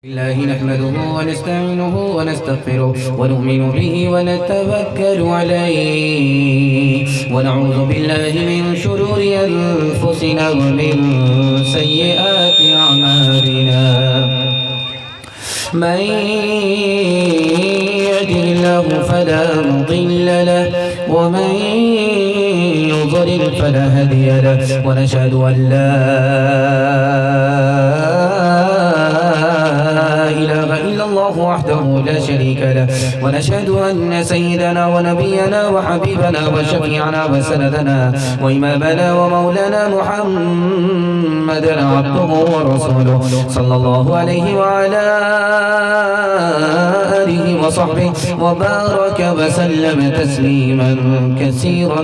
الله نحمده ونستعينه ونستغفره ونؤمن به ونتوكل عليه ونعوذ بالله من شرور أنفسنا ومن سيئات أعمالنا من يهده الله فلا مضل له ومن يضلل فلا هادي له ونشهد أن لا إله إلا الله وحده لا شريك له ونشهد أن سيدنا ونبينا وحبيبنا وشفيعنا وسندنا وإمامنا ومولانا محمدا عبده ورسوله صلى الله عليه وعلى آله وصحبه وبارك وسلم تسليما كثيرا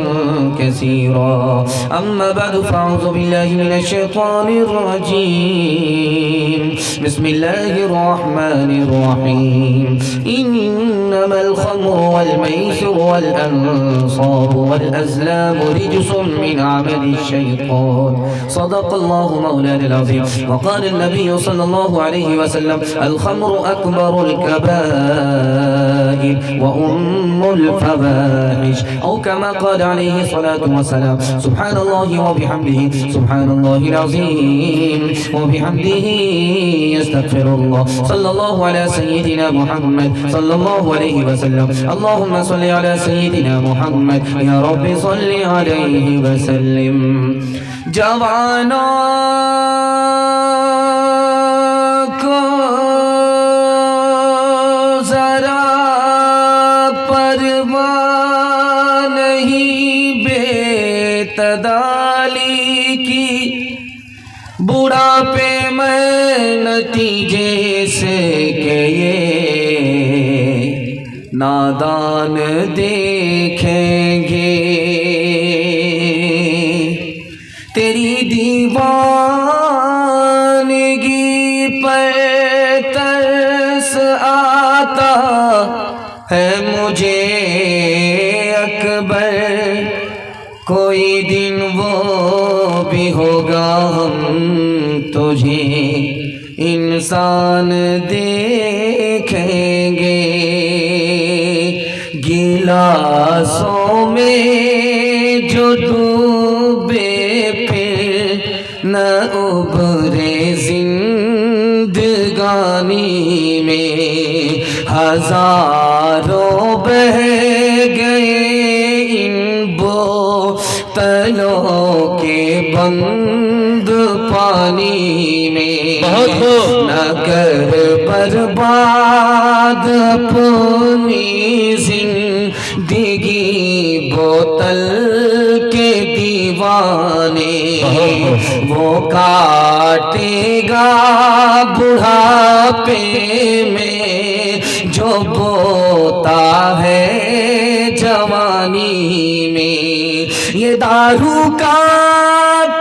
كثيرا أما بعد فأعوذ بالله من الشيطان الرجيم بسم الله الرحمن الرحيم إنما الخمر والميسر والأنصاب والأزلام رجس من عمل الشيطان صدق الله مولانا العظيم وقال النبي صلى الله عليه وسلم الخمر أكبر الكبائر وأم الفواحش أو كما قال عليه الصلاة والسلام سبحان الله وبحمده سبحان الله العظيم وبحمده يستغفر الله صلى الله على سيدنا محمد صلى الله عليه وسلم اللهم صل على سيدنا محمد يا رب صل عليه وسلم جوانا کو ذرا پرواہ نہیں بے تدالی کی بڑھاپے میں نتیجے سے کہ یہ نادان دیکھیں گے تیری دیوانگی پر ترس آتا ہے مجھے اکبر کوئی دن وہ بھی ہوگا ہم تجھے انسان دیکھیں گے گلاسوں میں جو ڈوبے پھر نہ ابھرے زندگانی میں ہزاروں بہہ گئے ان بوتلوں کے بند پانی میں نہ کر برباد اپنی زندگی بوتل کے دیوانے وہ کاٹے گا بڑھاپے میں جو بوتا ہے جوانی میں یہ دارو کا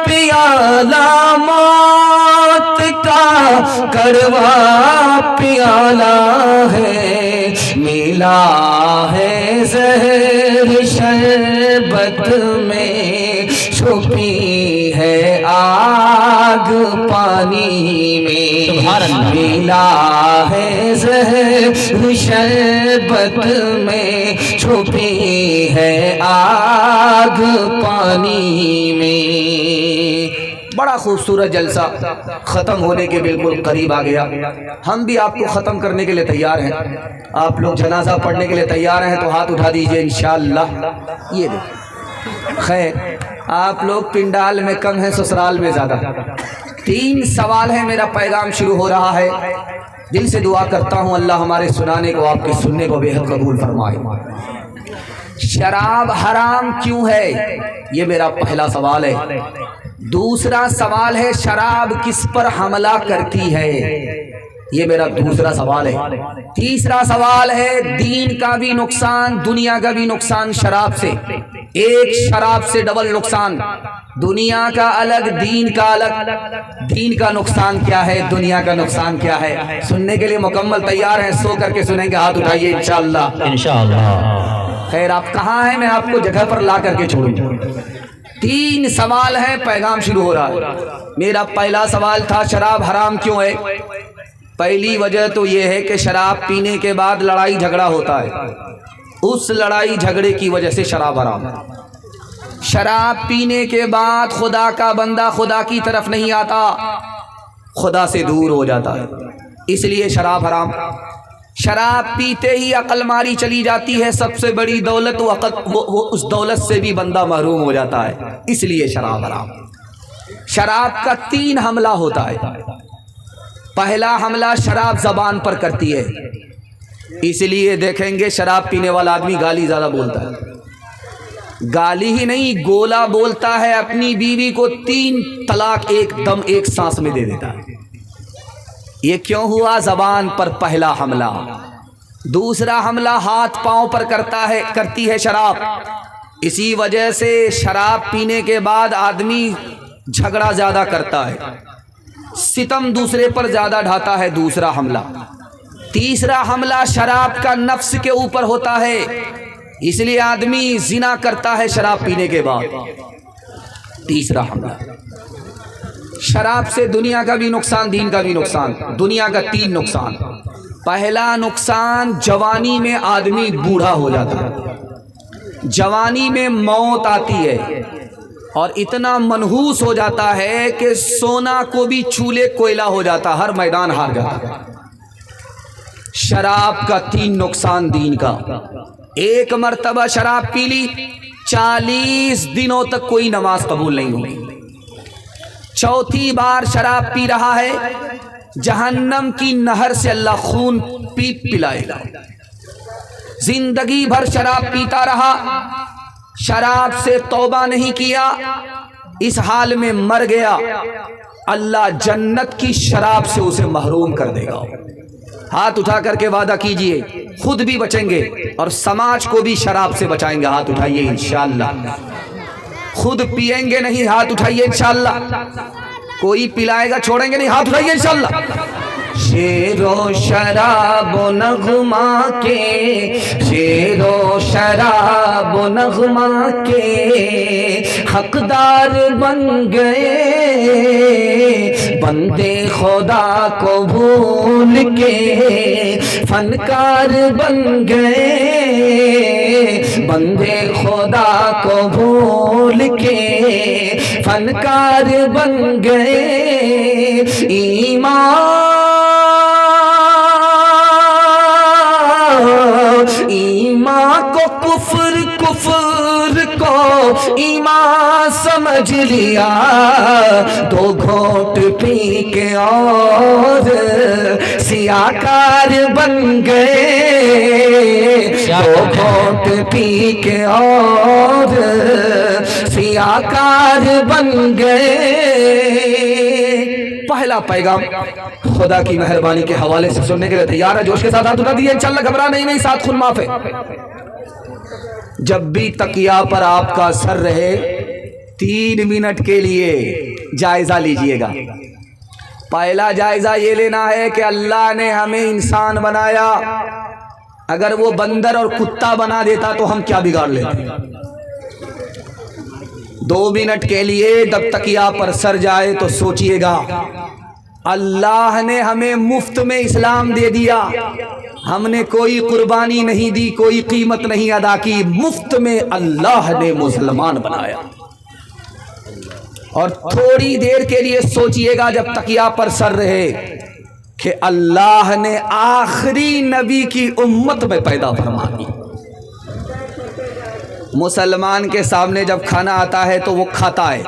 پیالہ موت کا کڑوا پیالہ ہے ملا ہے زہر شربت میں چھپی ہے آگ پانی میں ملا ہے زہر شربت میں چھپی ہے آگ پانی میں بڑا خوبصورت جلسہ ختم ہونے کے بالکل قریب آ گیا ہم بھی آپ کو ختم کرنے کے لیے تیار ہیں آپ لوگ جنازہ پڑھنے کے لیے تیار ہیں تو ہاتھ اٹھا دیجئے انشاءاللہ یہ دیکھیں خیر آپ لوگ پنڈال میں کم ہیں سسرال میں زیادہ 3 سوال ہے میرا پیغام شروع ہو رہا ہے دل سے دعا کرتا ہوں اللہ ہمارے سنانے کو آپ کے سننے کو بے حد قبول فرمائے شراب حرام کیوں ہے یہ میرا پہلا سوال ہے دوسرا سوال ہے شراب کس پر حملہ کرتی ہے یہ میرا دوسرا سوال ہے تیسرا سوال ہے دین کا بھی نقصان دنیا کا بھی نقصان شراب سے ایک شراب سے ڈبل نقصان دنیا کا الگ دین کا الگ دین کا نقصان کیا ہے دنیا کا نقصان کیا ہے سننے کے لیے مکمل تیار ہیں سو کر کے سنیں گے ہاتھ اٹھائیے انشاءاللہ خیر آپ کہاں ہیں میں آپ کو جگہ پر لا کر کے چھوڑوں 3 سوال ہے پیغام شروع ہو رہا ہے میرا پہلا سوال تھا شراب حرام کیوں ہے پہلی وجہ تو یہ ہے کہ شراب پینے کے بعد لڑائی جھگڑا ہوتا ہے، اس لڑائی جھگڑے کی وجہ سے شراب حرام ہے۔ شراب پینے کے بعد خدا کا بندہ خدا کی طرف نہیں آتا، خدا سے دور ہو جاتا ہے، اس لیے شراب حرام۔ شراب پیتے ہی عقل ماری چلی جاتی ہے، سب سے بڑی دولت وہ اس دولت سے بھی بندہ محروم ہو جاتا ہے، اس لیے شراب حرام۔ شراب کا 3 حملہ ہوتا ہے۔ پہلا حملہ شراب زبان پر کرتی ہے، اس لیے دیکھیں گے شراب پینے والا آدمی گالی زیادہ بولتا ہے، گالی ہی نہیں گولا بولتا ہے، اپنی بیوی کو 3 طلاق ایک دم ایک سانس میں دے دیتا ہے۔ یہ کیوں ہوا؟ زبان پر پہلا حملہ۔ دوسرا حملہ ہاتھ پاؤں پر کرتی ہے شراب، اسی وجہ سے شراب پینے کے بعد آدمی جھگڑا زیادہ کرتا ہے، ستم دوسرے پر زیادہ ڈھاتا ہے، دوسرا حملہ۔ تیسرا حملہ شراب کا نفس کے اوپر ہوتا ہے، اس لیے آدمی زنا کرتا ہے شراب پینے کے بعد، تیسرا حملہ۔ شراب سے دنیا کا بھی نقصان، دین کا بھی نقصان۔ دنیا کا 3 نقصان۔ پہلا نقصان، جوانی میں آدمی بوڑھا ہو جاتا ہے، جوانی میں موت آتی ہے اور اتنا منحوس ہو جاتا ہے کہ سونا کو بھی چولے کوئلہ ہو جاتا، ہر میدان ہار جاتا ہے۔ شراب کا 3 نقصان دین کا۔ ایک مرتبہ شراب پی لی، 40 دنوں تک کوئی نماز قبول نہیں ہوگی۔ چوتھی بار شراب پی رہا ہے، جہنم کی نہر سے اللہ خون پلائے گا۔ زندگی بھر شراب پیتا رہا، شراب سے توبہ نہیں کیا، اس حال میں مر گیا، اللہ جنت کی شراب سے اسے محروم کر دے گا۔ ہاتھ اٹھا کر کے وعدہ کیجئے، خود بھی بچیں گے اور سماج کو بھی شراب سے بچائیں گے۔ ہاتھ اٹھائیے انشاءاللہ۔ خود پیئیں گے نہیں، ہاتھ اٹھائیے انشاءاللہ۔ کوئی پلائے گا چھوڑیں گے نہیں، ہاتھ اٹھائیے انشاءاللہ۔ شیر و شراب و نغمہ کے، شیر و شراب و نغمہ کے حقدار بن گئے، بندے خدا کو بھول کے فنکار بن گئے، بندے خدا کو بھول کے فنکار بن گئے۔ ایمان کو کفر، کفر کو ایمان سمجھ لیا، 2 گھونٹ پی کے اور سیاکار بن گئے، 2 گھونٹ پی کے اور سیاکار بن گئے۔ پہلا پیغام خدا کی مہربانی کے حوالے سے سننے کے لیے تیار ہے؟ جوش کے ساتھ ہاتھ اٹھا دیے انشاءاللہ، گھبرا نہیں، ساتھ خون معاف ہے۔ جب بھی تکیہ پر آپ کا سر رہے، 3 منٹ کے لیے جائزہ لیجئے گا۔ پہلا جائزہ یہ لینا ہے کہ اللہ نے ہمیں انسان بنایا، اگر وہ بندر اور کتا بنا دیتا تو ہم کیا بگاڑ لیتے؟ 2 منٹ کے لیے جب تکیہ پر سر جائے تو سوچئے گا، اللہ نے ہمیں مفت میں اسلام دے دیا، ہم نے کوئی قربانی نہیں دی، کوئی قیمت نہیں ادا کی، مفت میں اللہ نے مسلمان بنایا۔ اور تھوڑی دیر کے لیے سوچئے گا جب تکیہ پر سر رہے کہ اللہ نے آخری نبی کی امت میں پیدا فرمائی۔ مسلمان کے سامنے جب کھانا آتا ہے تو وہ کھاتا ہے،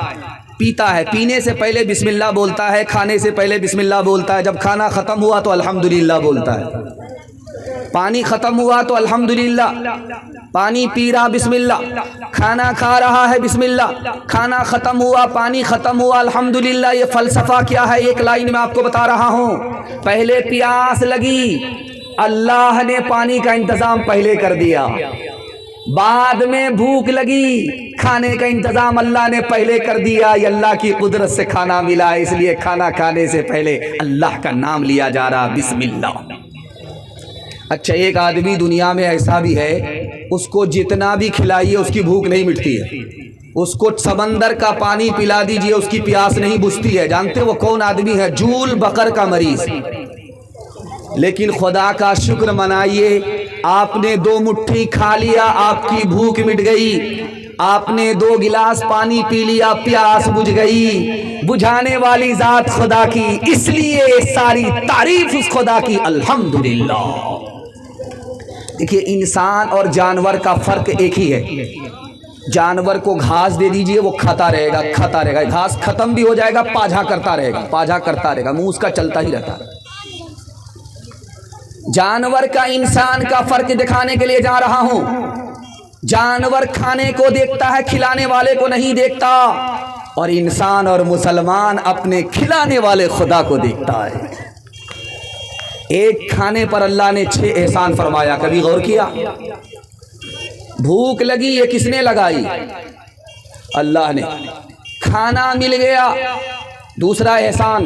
پیتا ہے، پینے سے پہلے بسم اللہ بولتا ہے، کھانے سے پہلے بسم اللہ بولتا ہے، جب کھانا ختم ہوا تو الحمدللہ بولتا ہے، پانی ختم ہوا تو الحمدللہ، پانی پی رہا بسم اللہ، کھانا کھا رہا ہے بسم اللہ، کھانا ختم ہوا، پانی ختم ہوا الحمدللہ۔ یہ فلسفہ کیا ہے؟ ایک لائن میں آپ کو بتا رہا ہوں۔ پہلے پیاس لگی، اللہ نے پانی کا انتظام پہلے کر دیا، بعد میں بھوک لگی، کھانے کا انتظام اللہ نے پہلے کر دیا۔ یہ اللہ کی قدرت سے کھانا ملا، اس لیے کھانا کھانے سے پہلے اللہ کا نام لیا جا رہا، بسم اللہ۔ اچھا، ایک آدمی دنیا میں ایسا بھی ہے، اس کو جتنا بھی کھلائیے اس کی بھوک نہیں مٹتی ہے، اس کو سمندر کا پانی پلا دیجئے اس کی پیاس نہیں بجھتی ہے۔ جانتے وہ کون آدمی ہے؟ جول بکر کا مریض۔ لیکن خدا کا شکر منائیے، آپ نے 2 مٹھی کھا لیا، آپ کی بھوک مٹ گئی، آپ نے 2 گلاس پانی پی لیا، پیاس بجھ گئی۔ بجھانے والی ذات خدا کی، اس لیے ساری تعریف اس خدا کی الحمدللہ۔ دیکھیے انسان اور جانور کا فرق ایک ہی ہے، جانور کو گھاس دے دیجئے وہ کھاتا رہے گا کھاتا رہے گا، گھاس ختم بھی ہو جائے گا پاجھا کرتا رہے گا پاجھا کرتا رہے گا، منہ اس کا چلتا ہی رہتا ہے۔ جانور کا انسان کا فرق دکھانے کے لیے جا رہا ہوں۔ جانور کھانے کو دیکھتا ہے، کھلانے والے کو نہیں دیکھتا، اور انسان اور مسلمان اپنے کھلانے والے خدا کو دیکھتا ہے۔ ایک کھانے پر اللہ نے 6 احسان فرمایا، کبھی غور کیا؟ بھوک لگی، یہ کس نے لگائی؟ اللہ نے۔ کھانا مل گیا، دوسرا احسان،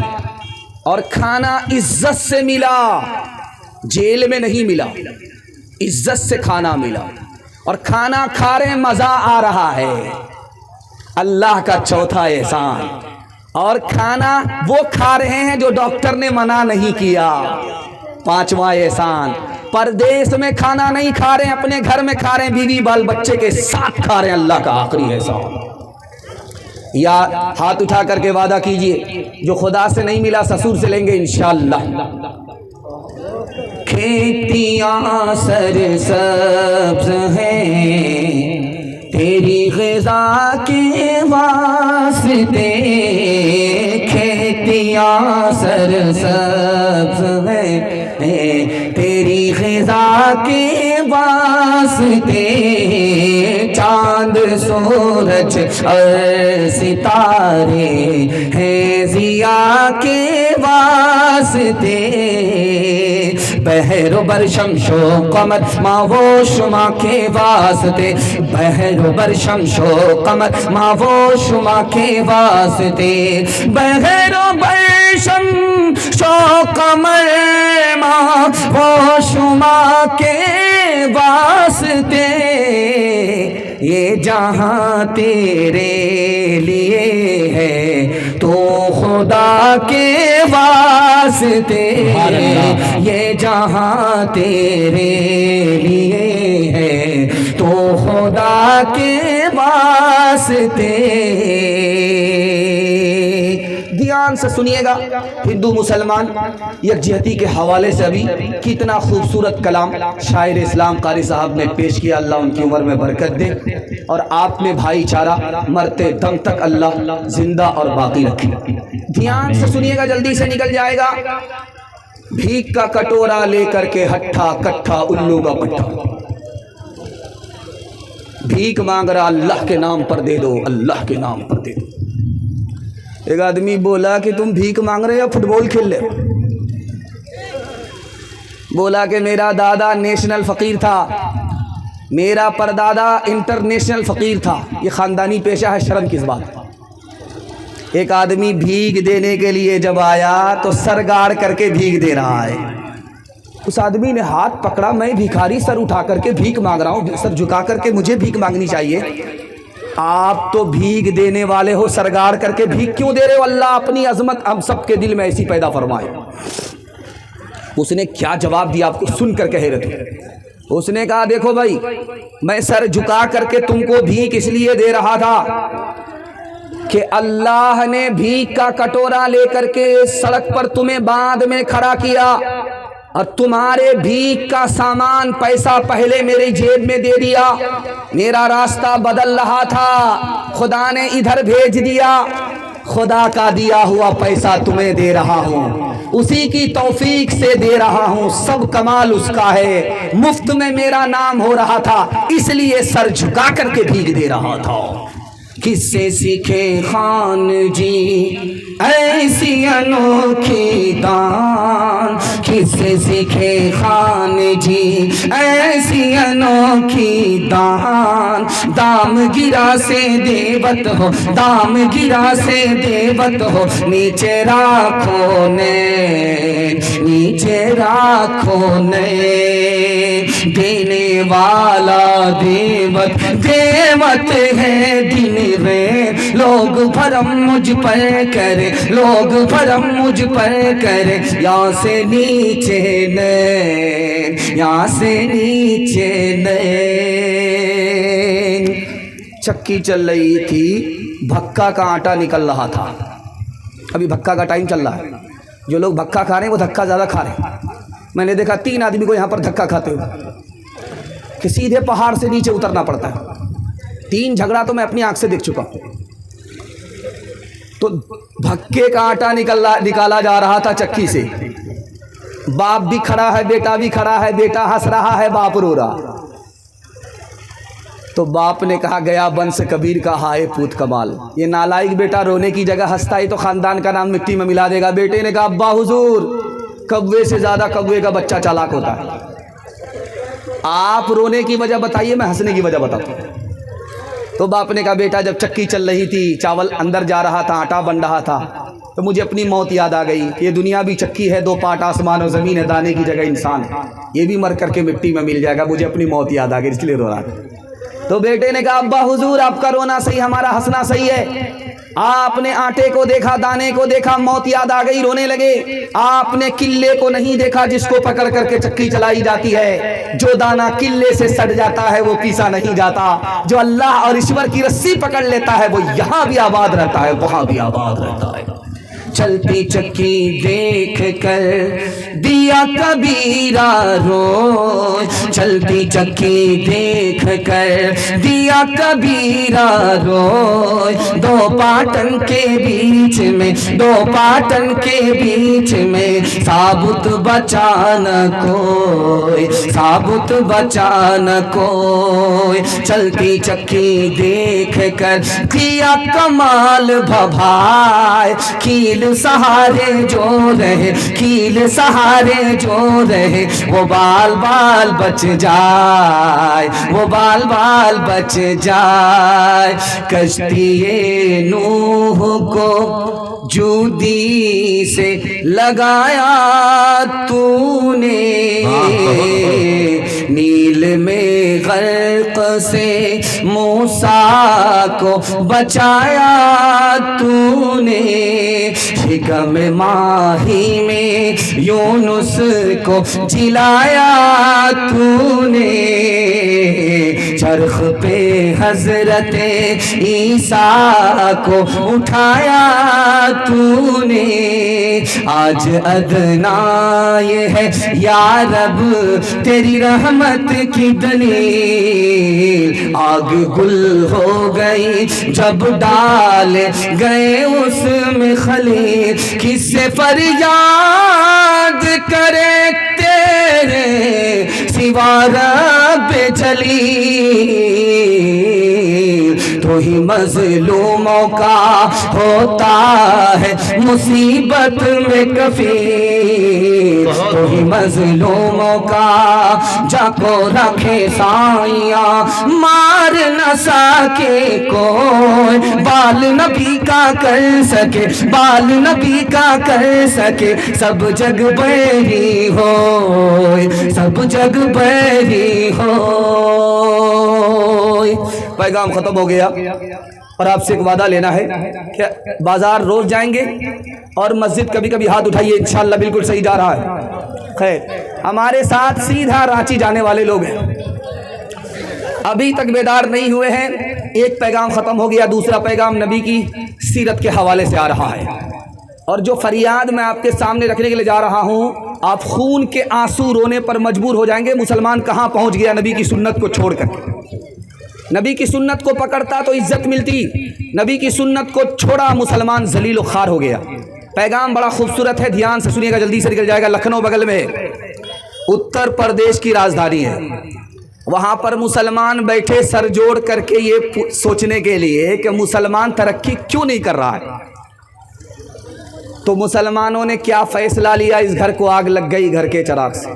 اور کھانا عزت سے ملا، جیل میں نہیں ملا، عزت سے کھانا ملا، اور کھانا کھا رہے مزہ آ رہا ہے، اللہ کا چوتھا احسان۔ اور کھانا وہ کھا رہے ہیں جو ڈاکٹر نے منع نہیں کیا، 5واں احسان۔ پردیس میں کھانا نہیں کھا رہے ہیں، اپنے گھر میں کھا رہے ہیں، بیوی بال بچے کے ساتھ کھا رہے ہیں، اللہ کا آخری احسان۔ یا ہاتھ اٹھا کر کے وعدہ کیجئے، جو خدا سے نہیں ملا سسور سے لیں گے انشاءاللہ۔ کھیتیاں سرسبز ہیں تیری غذا کے واسطے، کھیتیاں سرسبز ہیں تیری غذا کے واسطے، چاند سورج اور ستارے ہیں ضیاء کے واسطے، بحر و بر شمس و قمر ماہ و شما کے واسطے، بحر و بر شمس و قمر ماہ و شما کے واسطے، بحر و بر شمس و قمر ماہ و شما کے واسطے، یہ جہاں تیرے لیے ہے تو خدا کے واسطے، یہ جہاں تیرے لیے ہے تو خدا کے واسطے۔ دھیان سے سنیے گا، ہندو مسلمان یکجہتی کے حوالے سے ابھی کتنا خوبصورت کلام شاعر اسلام قاری صاحب نے پیش کیا، اللہ ان کی عمر میں برکت دے، اور آپ میں بھائی چارہ مرتے دم تک اللہ زندہ اور باقی رکھے۔ دھیان سے سنیے گا، جلدی سے نکل جائے گا۔ بھیک کا کٹورا لے کر کے ہٹھا کٹھا الو کا پٹھا، بھیک مانگ رہا اللہ کے نام پر دے دو، اللہ کے نام پر دے دو۔ ایک آدمی بولا کہ تم بھیک مانگ رہے یا فٹ بال کھیل رہے؟ بولا کہ میرا دادا نیشنل فقیر تھا، میرا پردادا انٹرنیشنل فقیر تھا، یہ خاندانی پیشہ ہے، شرم کس بات؟ ایک آدمی بھیک دینے کے لیے جب آیا تو سر گاڑ کر کے بھیک دے رہا ہے۔ اس آدمی نے ہاتھ پکڑا، میں بھیکاری سر اٹھا کر کے بھیک مانگ رہا ہوں، سر جھکا کر کے مجھے بھیک مانگنی چاہیے۔ آپ تو بھیک دینے والے ہو، سرگاڑ کر کے بھیک کیوں دے رہے ہو؟ اللہ اپنی عظمت ہم سب کے دل میں ایسی پیدا فرمائے۔ اس نے کیا جواب دیا آپ کو سن کر کہہ رہے تھے؟ اس نے کہا دیکھو بھائی، میں سر جھکا کر کے تم کو بھیک اس لیے دے رہا تھا کہ اللہ نے بھیک کا کٹورا لے کر کے سڑک پر تمہیں باندھ میں کھڑا کیا، اور تمہارے بھیک کا سامان پیسہ پہلے میری جیب میں دے دیا، میرا راستہ بدل رہا تھا، خدا نے ادھر بھیج دیا، خدا کا دیا ہوا پیسہ تمہیں دے رہا ہوں، اسی کی توفیق سے دے رہا ہوں، سب کمال اس کا ہے، مفت میں میرا نام ہو رہا تھا، اس لیے سر جھکا کر کے بھیک دے رہا تھا۔ کس سے سیکھے خان جی ایسی انوکھی دان، کس سے سیکھے خان جی ایسی انوکھی دان، دام گرا سے دیوت ہو، دام گرا سے دیوت ہو، نیچے راکھو نے، نیچے راکھو نے، دینے والا دیوت دیوت ہے دن میں لوگ بھرم مجھ پر کرے لوگ بھرم مجھ پر کرے یہاں سے نیچے نہیں یہاں سے نیچے نہیں چکی چل رہی تھی بھکا کا آٹا نکل رہا تھا ابھی بھکا کا ٹائم چل رہا ہے جو لوگ بھکا کھا رہے ہیں وہ دھکا زیادہ کھا رہے ہیں میں نے دیکھا 3 آدمی کو یہاں پر دھکا کھاتے ہوئے کہ سیدھے پہاڑ سے نیچے اترنا پڑتا ہے 3 جھگڑا تو میں اپنی آنکھ سے دیکھ چکا ہوں تو بھکے کا آٹا نکالا جا رہا تھا چکی سے باپ بھی کھڑا ہے بیٹا بھی کھڑا ہے بیٹا ہنس رہا ہے باپ رو رہا تو باپ نے کہا گیا بنس کبیر کا ہائے پوت کمال یہ نالائق بیٹا رونے کی جگہ ہنستا ہے تو خاندان کا نام مٹی میں ملا دے گا بیٹے نے کہا ابا حضور کوے سے زیادہ کوے کا بچہ چالاک ہوتا ہے آپ رونے کی وجہ بتائیے میں ہنسنے کی وجہ بتاتا ہوں تو باپ نے کہا بیٹا جب چکی چل رہی تھی چاول اندر جا رہا تھا آٹا بن رہا تھا تو مجھے اپنی موت یاد آ گئی کہ یہ دنیا بھی چکی ہے 2 پارٹ آسمان اور زمین ہے دانے کی جگہ انسان ہے یہ بھی مر کر کے مٹی میں مل جائے گا مجھے اپنی موت یاد آ گئی اس لیے رو رہا تھا تو بیٹے نے کہا ابا حضور آپ کا رونا صحیح ہمارا ہنسنا صحیح ہے آپ نے آٹے کو دیکھا دانے کو دیکھا موت یاد آ گئی رونے لگے آپ نے قلے کو نہیں دیکھا جس کو پکڑ کر کے چکی چلائی جاتی ہے جو دانا قلے سے سٹ جاتا ہے وہ پیسا نہیں جاتا جو اللہ اور ایشور کی رسی پکڑ لیتا ہے وہ یہاں بھی آباد رہتا ہے وہاں بھی آباد رہتا ہے چلتی چکی دیکھ کر دیا کبیرہ روز چلتی چکی دیکھ کر دیا کبیرہ روز 2 پاٹن کے بیچ میں 2 پاٹن کے بیچ میں ثابت بچا نہ کوئی ثابت بچا نہ کوئی چلتی چکی دیکھ کر کیا کمال بھائے کیل سہارے جو رہے کیل سہارے جو رہے وہ بال بال بچ جائے وہ بال بال بچ جائے کشتی نوح کو جودی سے لگایا تو نے نیل میں غرق سے موسیٰ کو بچایا تو نے شکم ماہی میں یونس کو جلایا تو نے چرخ پہ حضرت عیسیٰ کو اٹھایا تو نے آج ادنا یہ ہے یا رب تیری رحمت کی دلیل آگ گل ہو گئی جب ڈال گئے اس میں خلیل کس سے فریاد کرے تیرے سوا رب جلیل تو ہی مظلوموں کا ہوتا ہے مصیبت میں کفیل تو ہی مظلوموں کا جا کو رکھے سائیاں مار نہ سکے کوئی بال نبی کا کر سکے بال نبی کا کر سکے سب جگ بیری ہوئے سب جگ بیری ہوئے پیغام ختم ہو گیا اور آپ سے ایک وعدہ لینا ہے کہ بازار روز جائیں گے اور مسجد کبھی کبھی ہاتھ اٹھائیے انشاءاللہ بالکل صحیح جا رہا ہے خیر ہمارے ساتھ سیدھا رانچی جانے والے لوگ ہیں ابھی تک بیدار نہیں ہوئے ہیں ایک پیغام ختم ہو گیا دوسرا پیغام نبی کی سیرت کے حوالے سے آ رہا ہے اور جو فریاد میں آپ کے سامنے رکھنے کے لیے جا رہا ہوں آپ خون کے آنسو رونے پر مجبور ہو جائیں گے مسلمان کہاں پہنچ گیا نبی کی سنت کو چھوڑ کر نبی کی سنت کو پکڑتا تو عزت ملتی نبی کی سنت کو چھوڑا مسلمان ذلیل و خوار ہو گیا پیغام بڑا خوبصورت ہے دھیان سے سنیے گا جلدی سے نکل جائے گا لکھنؤ بغل میں اتر پردیش کی راجدھانی ہے وہاں پر مسلمان بیٹھے سر جوڑ کر کے یہ سوچنے کے لیے کہ مسلمان ترقی کیوں نہیں کر رہا ہے تو مسلمانوں نے کیا فیصلہ لیا اس گھر کو آگ لگ گئی گھر کے چراغ سے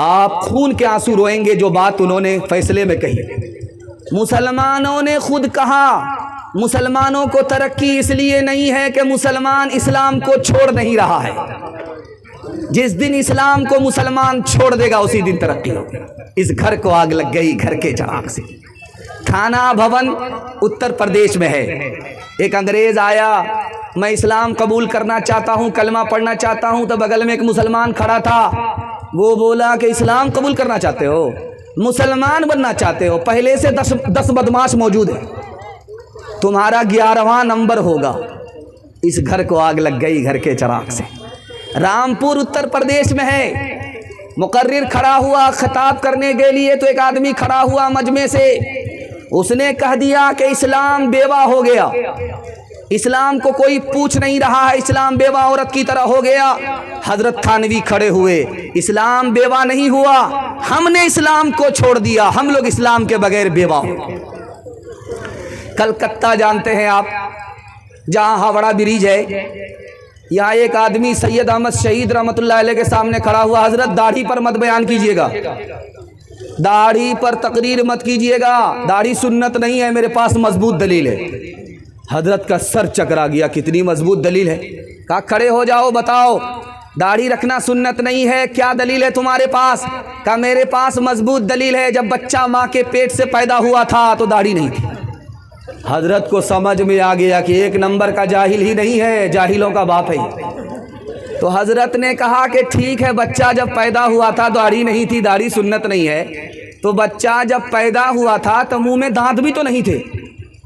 آپ خون کے آنسو روئیں گے جو بات انہوں نے فیصلے میں کہی مسلمانوں نے خود کہا مسلمانوں کو ترقی اس لیے نہیں ہے کہ مسلمان اسلام کو چھوڑ نہیں رہا ہے جس دن اسلام کو مسلمان چھوڑ دے گا اسی دن ترقی ہوگی۔ اس گھر کو آگ لگ گئی گھر کے چراغ سے۔ تھانہ بھون اتر پردیش میں ہے۔ ایک انگریز آیا، میں اسلام قبول کرنا چاہتا ہوں، کلمہ پڑھنا چاہتا ہوں، تو بغل میں ایک مسلمان کھڑا تھا۔ وہ بولا کہ اسلام قبول کرنا چاہتے ہو، مسلمان بننا چاہتے ہو، پہلے سے 10 بدماش موجود ہیں، تمہارا 11واں نمبر ہوگا۔ اس گھر کو آگ لگ گئی گھر کے چراغ سے۔ رامپور اتر پردیش میں ہے۔ مقرر کھڑا ہوا خطاب کرنے کے لیے، تو ایک آدمی کھڑا ہوا مجمع سے، اس نے کہہ دیا کہ اسلام بیوہ ہو گیا، اسلام کو کوئی پوچھ نہیں رہا ہے، اسلام بیوہ عورت کی طرح ہو گیا۔ حضرت تھانوی کھڑے ہوئے، اسلام بیوہ نہیں ہوا، ہم نے اسلام کو چھوڑ دیا، ہم لوگ اسلام کے بغیر بیوہ ہو۔ کلکتہ جانتے ہیں آپ، جہاں ہاوڑا بریج ہے، یہاں ایک آدمی سید احمد شہید رحمۃ اللہ علیہ کے سامنے کھڑا ہوا، حضرت داڑھی پر مت بیان کیجیے گا، داڑھی پر تقریر مت کیجیے گا، داڑھی سنت نہیں ہے، میرے پاس مضبوط دلیل ہے۔ حضرت کا سر چکرا گیا، کتنی مضبوط دلیل ہے؟ کہا کھڑے ہو جاؤ، بتاؤ داڑھی رکھنا سنت نہیں ہے، کیا دلیل ہے تمہارے پاس؟ کہا میرے پاس مضبوط دلیل ہے، جب بچہ ماں کے پیٹ سے پیدا ہوا تھا تو داڑھی نہیں تھی۔ حضرت کو سمجھ میں آ گیا کہ ایک نمبر کا جاہل ہی نہیں ہے، جاہلوں کا باپ ہے۔ تو حضرت نے کہا کہ ٹھیک ہے، بچہ جب پیدا ہوا تھا داڑھی نہیں تھی، داڑھی سنت نہیں ہے، تو بچہ جب پیدا ہوا تھا تو منہ میں دانت بھی تو نہیں تھے،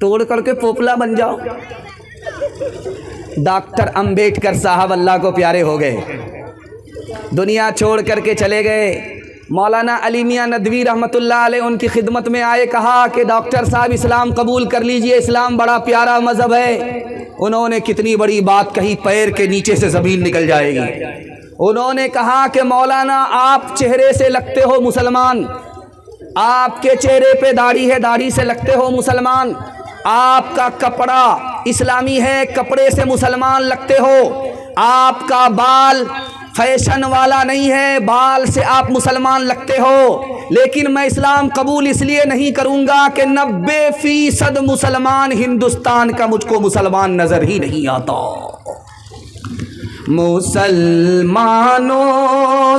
توڑ کر کے پوپلا بن جاؤ۔ ڈاکٹر امبیڈکر صاحب اللہ کو پیارے ہو گئے، دنیا چھوڑ کر کے چلے گئے۔ مولانا علی میاں ندوی رحمۃ اللہ علیہ ان کی خدمت میں آئے، کہا کہ ڈاکٹر صاحب اسلام قبول کر لیجئے، اسلام بڑا پیارا مذہب ہے۔ انہوں نے کتنی بڑی بات کہی، پیر کے نیچے سے زمین نکل جائے گی۔ انہوں نے کہا کہ مولانا آپ چہرے سے لگتے ہو مسلمان، آپ کے چہرے پہ داڑھی ہے، داڑھی سے لگتے ہو مسلمان، آپ کا کپڑا اسلامی ہے، کپڑے سے مسلمان لگتے ہو، آپ کا بال فیشن والا نہیں ہے، بال سے آپ مسلمان لگتے ہو، لیکن میں اسلام قبول اس لیے نہیں کروں گا کہ 90% مسلمان ہندوستان کا مجھ کو مسلمان نظر ہی نہیں آتا۔ مسلمانوں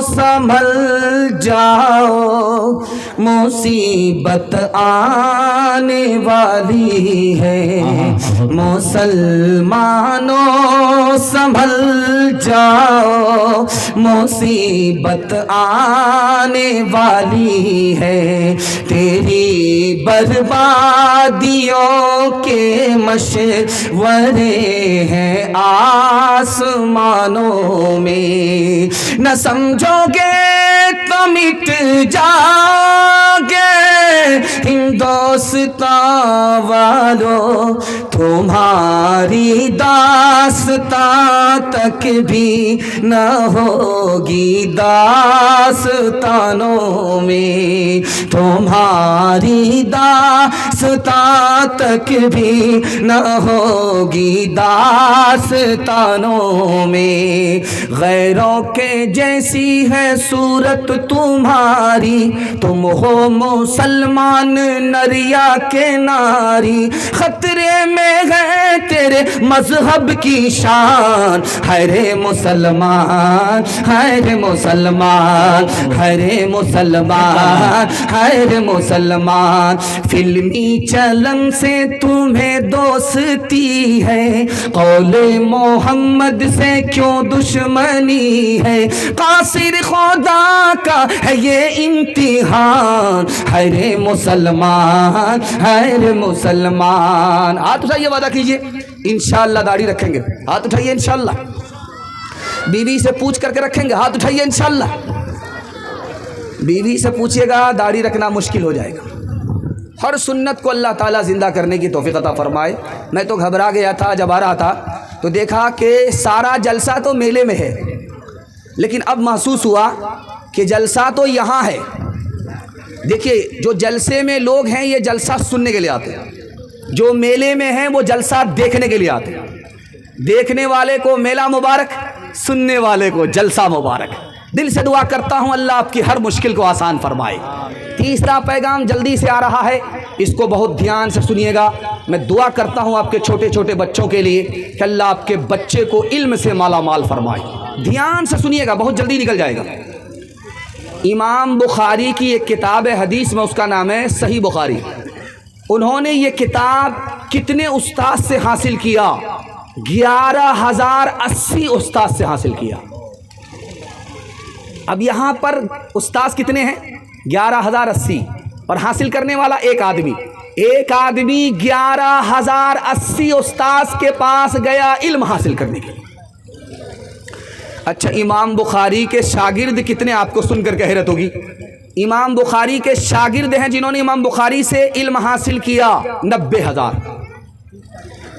سنبھل جاؤ، مصیبت آنے والی ہے، مسلمانوں سنبھل جاؤ، مصیبت آنے والی ہے، تیری بربادیوں کے مشورے ہیں آسمان میں، نہ سمجھو گے تو مٹ جاؤ گے ہندوستان والو، تمہاری داستان تک بھی نہ ہوگی داستانوں میں، تمہاری داستان تک بھی نہ ہوگی داستانوں میں، غیروں کے جیسی ہے صورت تمہاری، تم ہو مسلمان نریا کے ناری، خطرے میں ہے تیرے مذہب کی شان، ہرے مسلمان ہرے مسلمان ہرے مسلمان ہرے مسلمان، فلمی چلن سے تمہیں دوستی ہے، قول محمد سے کیوں دشمنی ہے، قاصر خدا کا ہے یہ امتحان، ہر مسلمان ہر مسلمان۔ ہاتھ اٹھائیے، وعدہ کیجئے انشاءاللہ داڑھی رکھیں گے، ہاتھ اٹھائیے انشاءاللہ، بیوی سے پوچھ کر کے رکھیں گے، ہاتھ اٹھائیے انشاءاللہ، بیوی سے پوچھئے گا داڑھی رکھنا مشکل ہو جائے گا۔ ہر سنت کو اللہ تعالیٰ زندہ کرنے کی توفیق عطا فرمائے۔ میں تو گھبرا گیا تھا جب آ رہا تھا تو دیکھا کہ سارا جلسہ تو میلے میں ہے، لیکن اب محسوس ہوا کہ جلسہ تو یہاں ہے۔ دیکھیے جو جلسے میں لوگ ہیں یہ جلسہ سننے کے لیے آتے ہیں، جو میلے میں ہیں وہ جلسہ دیکھنے کے لیے آتے ہیں۔ دیکھنے والے کو میلہ مبارک، سننے والے کو جلسہ مبارک۔ دل سے دعا کرتا ہوں اللہ آپ کی ہر مشکل کو آسان فرمائے۔ تیسرا پیغام جلدی سے آ رہا ہے، اس کو بہت دھیان سے سنیے گا۔ میں دعا کرتا ہوں آپ کے چھوٹے چھوٹے بچوں کے لیے کہ اللہ آپ کے بچے کو علم سے مالا مال فرمائے۔ دھیان سے سنیے گا، بہت جلدی نکل جائے گا۔ امام بخاری کی ایک کتاب ہے حدیث میں، اس کا نام ہے صحیح بخاری۔ انہوں نے یہ کتاب کتنے استاد سے حاصل کیا؟ 11,080 استاد سے حاصل کیا۔ اب یہاں پر استاد کتنے ہیں؟ 11,080، اور حاصل کرنے والا ایک آدمی 11,080 استاد کے پاس گیا علم حاصل کرنے کے لیے۔ اچھا، امام بخاری کے شاگرد کتنے آپ کو سن کر کے حیرت ہوگی؟ امام بخاری کے شاگرد ہیں جنہوں نے امام بخاری سے علم حاصل کیا 90,000۔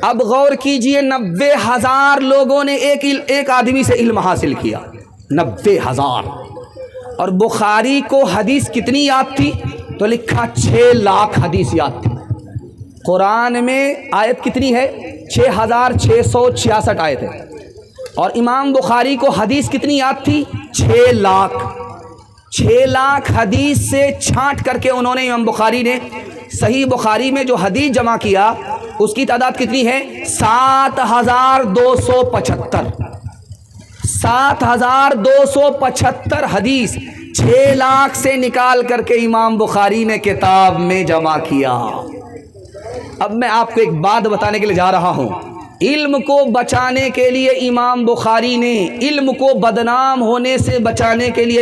اب غور کیجئے، 90,000 لوگوں نے ایک آدمی سے علم حاصل کیا، 90,000۔ اور بخاری کو حدیث کتنی یاد تھی؟ تو لکھا 6 لاکھ حدیث یاد تھی۔ قرآن میں آیت کتنی ہے؟ 6,666 آیت ہے، اور امام بخاری کو حدیث کتنی یاد تھی؟ 6 لاکھ۔ 6 لاکھ حدیث سے چھانٹ کر کے انہوں نے، امام بخاری نے صحیح بخاری میں جو حدیث جمع کیا اس کی تعداد کتنی ہے؟ 7,275۔ 7,275 حدیث 6 لاکھ سے نکال کر کے امام بخاری نے کتاب میں جمع کیا۔ اب میں آپ کو ایک بات بتانے کے لیے جا رہا ہوں، علم کو بچانے کے لیے امام بخاری نے، علم کو بدنام ہونے سے بچانے کے لیے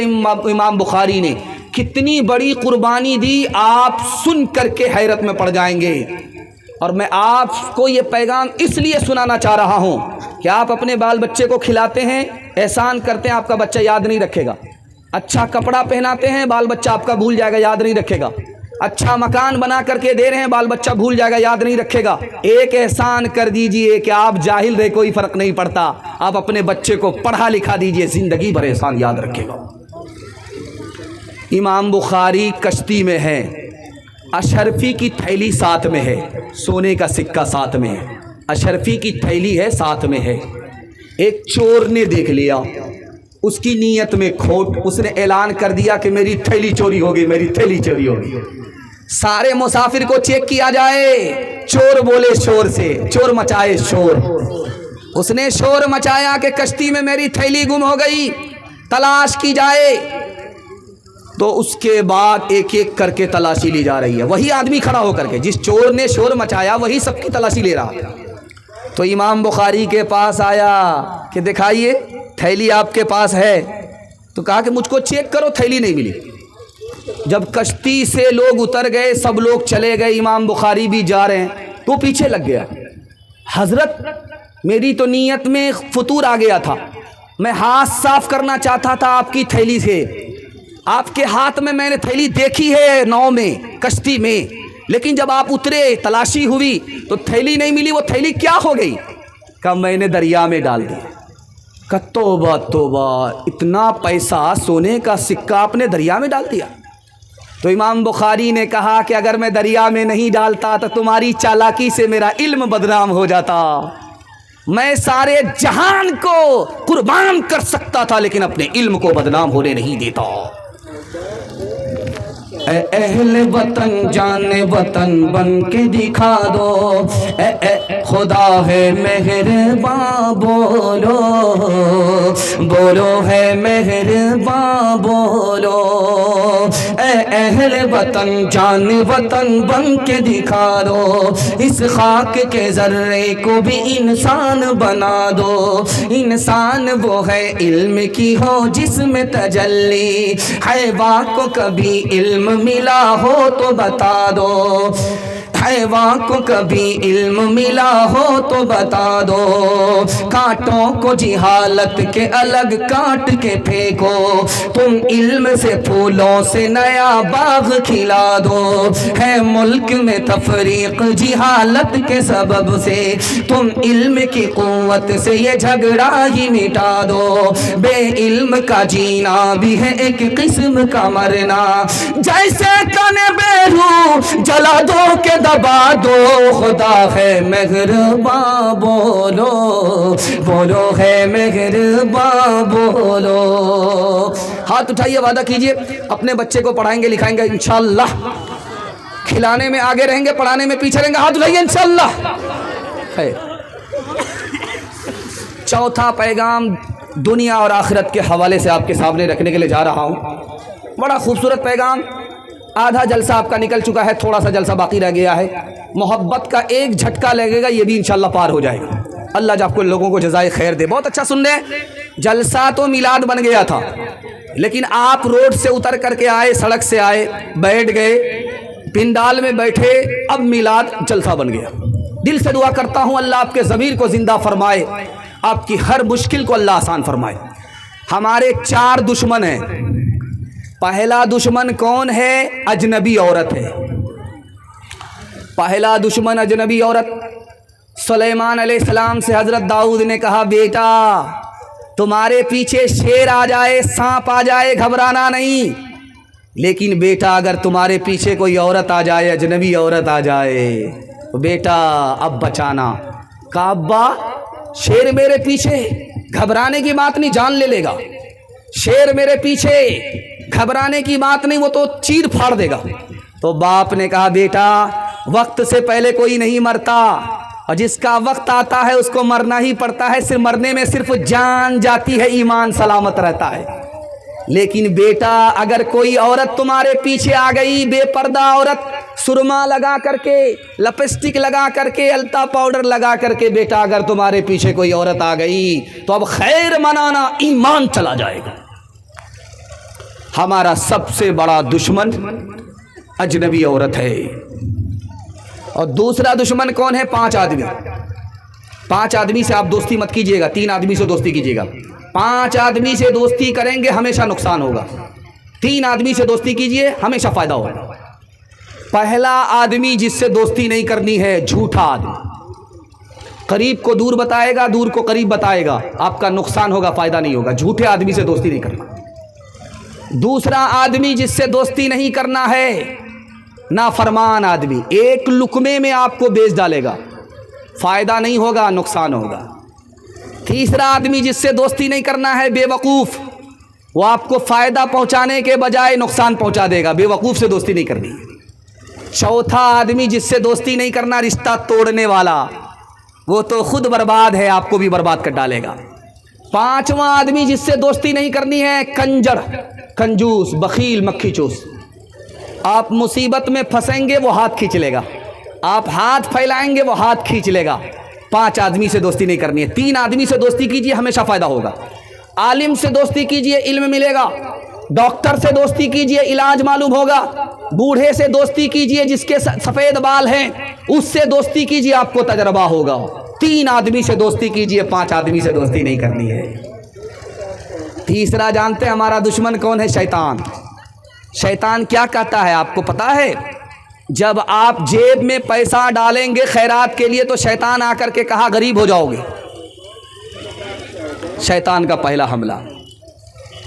امام بخاری نے کتنی بڑی قربانی دی، آپ سن کر کے حیرت میں پڑ جائیں گے۔ اور میں آپ کو یہ پیغام اس لیے سنانا چاہ رہا ہوں کہ آپ اپنے بال بچے کو کھلاتے ہیں، احسان کرتے ہیں، آپ کا بچہ یاد نہیں رکھے گا۔ اچھا کپڑا پہناتے ہیں، بال بچہ آپ کا بھول جائے گا، یاد نہیں رکھے گا۔ اچھا مکان بنا کر کے دے رہے ہیں، بال بچہ بھول جائے گا، یاد نہیں رکھے گا۔ ایک احسان کر دیجئے کہ آپ جاہل رہے، کوئی فرق نہیں پڑتا، آپ اپنے بچے کو پڑھا لکھا دیجئے، زندگی بھر احسان یاد رکھے گا۔ امام بخاری کشتی میں ہے، اشرفی کی تھیلی ساتھ میں ہے، سونے کا سکہ ساتھ میں ہے، اشرفی کی تھیلی ہے ساتھ میں ہے۔ ایک چور نے دیکھ لیا، اس کی نیت میں کھوٹ، اس نے اعلان کر دیا کہ میری تھیلی چوری ہو گئی، میری تھیلی چوری ہو گئی۔ سارے مسافر کو چیک کیا جائے، چور بولے شور سے، چور مچائے شور۔ اس نے شور مچایا کہ کشتی میں میری تھیلی گم ہو گئی، تلاش کی جائے۔ تو اس کے بعد ایک ایک کر کے تلاشی لی جا رہی ہے، وہی آدمی کھڑا ہو کر کے، جس چور نے شور مچایا وہی سب کی تلاشی لے رہا۔ تو امام بخاری کے پاس آیا کہ دکھائیے تھیلی آپ کے پاس ہے، تو کہا کہ مجھ کو چیک کرو، تھیلی نہیں ملی۔ جب کشتی سے لوگ اتر گئے، سب لوگ چلے گئے، امام بخاری بھی جا رہے ہیں، تو پیچھے لگ گیا۔ حضرت میری تو نیت میں فطور آ گیا تھا، میں ہاتھ صاف کرنا چاہتا تھا آپ کی تھیلی سے، آپ کے ہاتھ میں نے تھیلی دیکھی ہے ناؤ میں، کشتی میں، لیکن جب آپ اترے تلاشی ہوئی تو تھیلی نہیں ملی۔ وہ تھیلی کیا ہو گئی؟ کہ میں نے دریا میں ڈال دی۔ کہ توبہ توبہ، اتنا پیسہ سونے کا سکہ آپ نے دریا میں ڈال دیا؟ تو امام بخاری نے کہا کہ اگر میں دریا میں نہیں ڈالتا تو تمہاری چالاکی سے میرا علم بدنام ہو جاتا، میں سارے جہان کو قربان کر سکتا تھا لیکن اپنے علم کو بدنام ہونے نہیں دیتا۔ اے اہل وطن جان وطن بن کے دکھا دو، اے خدا ہے مہرباں بولو، بولو ہے مہرباں بولو۔ اے اہل وطن جان وطن بن کے دکھا دو، اس خاک کے ذرے کو بھی انسان بنا دو۔ انسان وہ ہے علم کی ہو جس میں تجلی، حیوان کو کبھی علم ملا ہو تو بتا دو، حیوان کو کبھی علم ملا ہو تو بتا دو۔ کانٹوں کو جہالت کے الگ کاٹ کے پھینکو، تم علم سے پھولوں سے نیا باغ کھلا دو۔ ہے ملک میں تفریق جہالت کے سبب سے، تم علم کی قوت سے یہ جھگڑا ہی مٹا دو۔ بے علم کا جینا بھی ہے ایک قسم کا مرنا، جیسے کنے بیرو جلا دو کہ دبا دو۔ خدا ہے مہرباں بولو، بولو ہے مہرباں بولو۔ ہاتھ اٹھائیے، وعدہ کیجئے اپنے بچے کو پڑھائیں گے لکھائیں گے انشاءاللہ، کھلانے میں آگے رہیں گے, پڑھانے میں پیچھے رہیں گے, ہاتھ اٹھائیے انشاءاللہ. خیر, چوتھا پیغام دنیا اور آخرت کے حوالے سے آپ کے سامنے رکھنے کے لیے جا رہا ہوں. بڑا خوبصورت پیغام. آدھا جلسہ آپ کا نکل چکا ہے, تھوڑا سا جلسہ باقی رہ گیا ہے. محبت کا ایک جھٹکا لگے گا, یہ بھی انشاءاللہ پار ہو جائے گا. اللہ جب آپ کو لوگوں کو جزائے خیر دے. بہت اچھا سن لیں, جلسہ تو میلاد بن گیا تھا, لیکن آپ روڈ سے اتر کر کے آئے, سڑک سے آئے, بیٹھ گئے, پنڈال میں بیٹھے, اب میلاد جلسہ بن گیا. دل سے دعا کرتا ہوں اللہ آپ کے ضمیر کو زندہ فرمائے, آپ کی ہر مشکل کو اللہ آسان فرمائے. ہمارے 4 دشمن ہیں. پہلا دشمن کون ہے؟ اجنبی عورت ہے. پہلا دشمن اجنبی عورت. سلیمان علیہ السلام سے حضرت داؤد نے کہا, بیٹا تمہارے پیچھے شیر آ جائے, سانپ آ جائے, گھبرانا نہیں, لیکن بیٹا اگر تمہارے پیچھے کوئی عورت آ جائے, اجنبی عورت آ جائے, بیٹا اب بچانا. کہا ابا شیر میرے پیچھے, گھبرانے کی بات نہیں, جان لے لے گا. شیر میرے پیچھے, گھبرانے کی بات نہیں, وہ تو چیر پھاڑ دے گا. تو باپ نے کہا, بیٹا وقت سے پہلے کوئی نہیں مرتا, اور جس کا وقت آتا ہے اس کو مرنا ہی پڑتا ہے. صرف مرنے میں صرف جان جاتی ہے, ایمان سلامت رہتا ہے. لیکن بیٹا اگر کوئی عورت تمہارے پیچھے آ گئی, بے پردہ عورت, سرما لگا کر کے, لپسٹک لگا کر کے, التا پاؤڈر لگا کر کے, بیٹا اگر تمہارے پیچھے کوئی عورت آ گئی تو اب خیر منانا, ایمان چلا جائے گا. ہمارا سب سے بڑا دشمن اجنبی عورت ہے. اور دوسرا دشمن کون ہے؟ 5 آدمی. 5 آدمی سے آپ دوستی مت کیجیے گا, 3 آدمی سے دوستی کیجیے گا. 5 آدمی سے دوستی کریں گے ہمیشہ نقصان ہوگا. 3 آدمی سے دوستی کیجیے, ہمیشہ فائدہ ہوگا. پہلا آدمی جس سے دوستی نہیں کرنی ہے, جھوٹا آدمی. قریب کو دور بتائے گا, دور کو قریب بتائے گا, آپ کا نقصان ہوگا, فائدہ نہیں ہوگا. جھوٹے آدمی سے دوستی نہیں کرنا. دوسرا آدمی جس سے دوستی نہیں کرنا ہے, نافرمان آدمی. ایک لقمے میں آپ کو بیچ ڈالے گا, فائدہ نہیں ہوگا, نقصان ہوگا. تیسرا آدمی جس سے دوستی نہیں کرنا ہے, بے وقوف. وہ آپ کو فائدہ پہنچانے کے بجائے نقصان پہنچا دے گا. بے وقوف سے دوستی نہیں کرنی. چوتھا آدمی جس سے دوستی نہیں کرنا, رشتہ توڑنے والا. وہ تو خود برباد ہے, آپ کو بھی برباد کر ڈالے گا. 5واں آدمی جس سے دوستی نہیں کرنی ہے, کنجر, کنجوس, بخیل, مکھی چوس. آپ مصیبت میں پھنسیں گے, وہ ہاتھ کھینچ لے گا. آپ ہاتھ پھیلائیں گے, وہ ہاتھ کھینچ لے گا. 5 آدمی سے دوستی نہیں کرنی ہے. 3 آدمی سے دوستی کیجیے, ہمیشہ فائدہ ہوگا. عالم سے دوستی کیجیے, علم ملے گا. ڈاکٹر سے دوستی کیجیے, علاج معلوم ہوگا. بوڑھے سے دوستی کیجیے جس کے سفید بال ہیں, اس سے دوستی کیجیے, آپ کو تجربہ ہوگا. 3 آدمی سے دوستی کیجیے, 5 آدمی سے دوستی نہیں کرنی ہے. تیسرا جانتے ہیں ہمارا دشمن کون ہے؟ شیطان. شیطان کیا کہتا ہے آپ کو پتا ہے؟ جب آپ جیب میں پیسہ ڈالیں گے خیرات کے لیے تو شیطان آ کر کے کہا غریب ہو جاؤ گے. شیطان کا پہلا حملہ.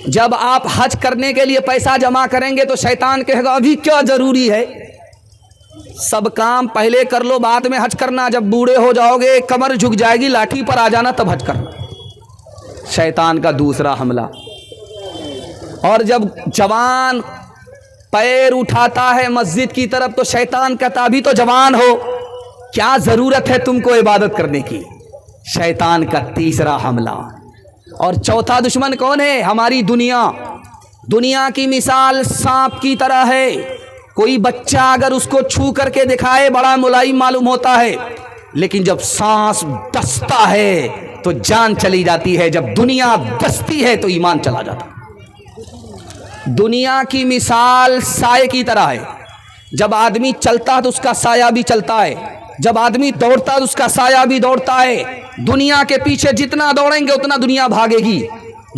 جب آپ حج کرنے کے لیے پیسہ جمع کریں گے تو شیطان کہے گا ابھی کیا ضروری ہے, سب کام پہلے کر لو, بعد میں حج کرنا. جب بوڑھے ہو جاؤ گے, کمر جھک جائے گی, لاٹھی پر آ جانا, تب حج کرنا. شیطان کا دوسرا حملہ. اور جب جوان پیر اٹھاتا ہے مسجد کی طرف تو شیطان کہتا ابھی تو جوان ہو, کیا ضرورت ہے تم کو عبادت کرنے کی. شیطان کا تیسرا حملہ. اور چوتھا دشمن کون ہے؟ ہماری دنیا. دنیا کی مثال سانپ کی طرح ہے. کوئی بچہ اگر اس کو چھو کر کے دکھائے بڑا ملائم معلوم ہوتا ہے, لیکن جب سانس ڈستا ہے تو جان چلی جاتی ہے. جب دنیا ڈستی ہے تو ایمان چلا جاتا ہے. دنیا کی مثال سائے کی طرح ہے. جب آدمی چلتا ہے تو اس کا سایہ بھی چلتا ہے, جب آدمی دوڑتا ہے تو اس کا سایہ بھی دوڑتا ہے. دنیا کے پیچھے جتنا دوڑیں گے اتنا دنیا بھاگے گی.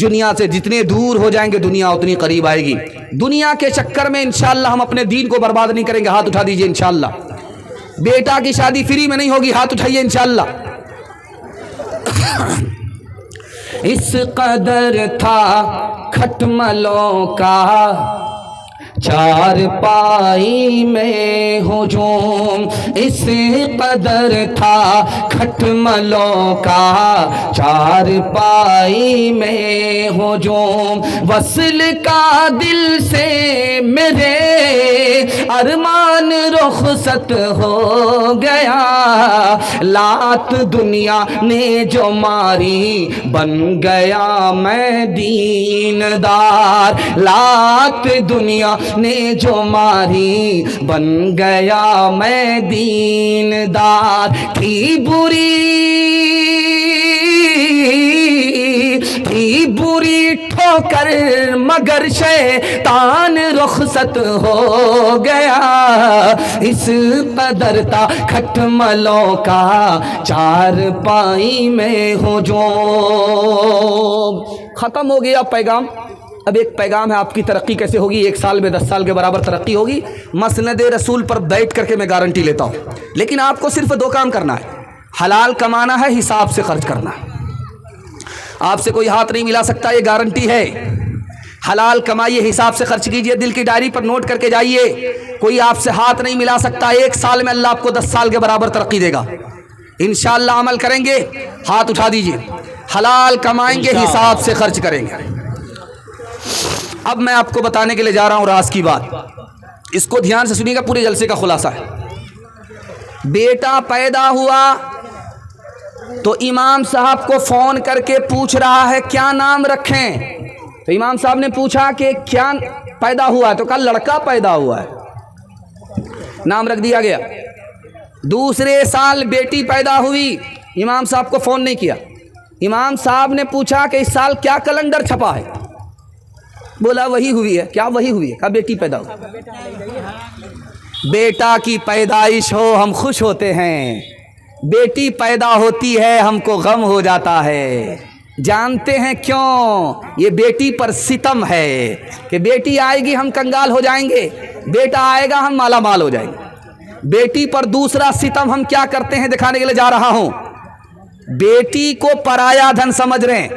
دنیا سے جتنے دور ہو جائیں گے دنیا اتنی قریب آئے گی. دنیا کے چکر میں انشاءاللہ ہم اپنے دین کو برباد نہیں کریں گے. ہاتھ اٹھا دیجئے انشاءاللہ. بیٹا کی شادی فری میں نہیں ہوگی, ہاتھ اٹھائیے انشاءاللہ. اس قدر تھا کھٹملوں کا چار پائی میں ہجوم, اس قدر تھا کھٹملوں کا چار پائی میں ہجوم. وصل کا دل سے میرے ارمان رخصت ہو گیا، لات دنیا نے جو ماری بن گیا میں دیندار، لات دنیا نے جو ماری بن گیا میں دیندار، تھی بری ٹھوکر مگر شیطان رخصت ہو گیا، اس قدر تھا کھٹملوں کا چار پائی میں ہو جو۔ ختم ہو گیا پیغام۔ اب ایک پیغام ہے، آپ کی ترقی کیسے ہوگی؟ 1 سال میں 10 سال کے برابر ترقی ہوگی، مسند رسول پر بیٹھ کر کے میں گارنٹی لیتا ہوں۔ لیکن آپ کو صرف 2 کام کرنا ہے، حلال کمانا ہے، حساب سے خرچ کرنا ہے۔ آپ سے کوئی ہاتھ نہیں ملا سکتا، یہ گارنٹی ہے۔ حلال کمائیے، حساب سے خرچ کیجئے، دل کی ڈائری پر نوٹ کر کے جائیے، کوئی آپ سے ہاتھ نہیں ملا سکتا۔ 1 سال میں اللہ آپ کو 10 سال کے برابر ترقی دے گا۔ انشاءاللہ عمل کریں گے، ہاتھ اٹھا دیجئے، حلال کمائیں گے، حساب سے خرچ کریں گے۔ اب میں آپ کو بتانے کے لیے جا رہا ہوں راز کی بات، اس کو دھیان سے سنیے گا، پورے جلسے کا خلاصہ ہے۔ بیٹا پیدا ہوا تو امام صاحب کو فون کر کے پوچھ رہا ہے کیا نام رکھیں؟ تو امام صاحب نے پوچھا کہ کیا پیدا ہوا ہے؟ تو کہا لڑکا پیدا ہوا ہے، نام رکھ دیا گیا۔ دوسرے سال بیٹی پیدا ہوئی، امام صاحب کو فون نہیں کیا، امام صاحب نے پوچھا کہ اس سال کیا کیلنڈر چھپا ہے؟ بولا وہی ہوئی ہے۔ کیا وہی ہوئی ہے؟ کہا بیٹی پیدا ہوئی۔ بیٹا کی پیدائش ہو ہم خوش ہوتے ہیں، بیٹی پیدا ہوتی ہے ہم کو غم ہو جاتا ہے۔ جانتے ہیں کیوں؟ یہ بیٹی پر ستم ہے کہ بیٹی آئے گی ہم کنگال ہو جائیں گے، بیٹا آئے گا ہم مالا مال ہو جائیں گے۔ بیٹی پر دوسرا ستم ہم کیا کرتے ہیں دکھانے کے لیے جا رہا ہوں۔ بیٹی کو پرایا دھن سمجھ رہے ہیں،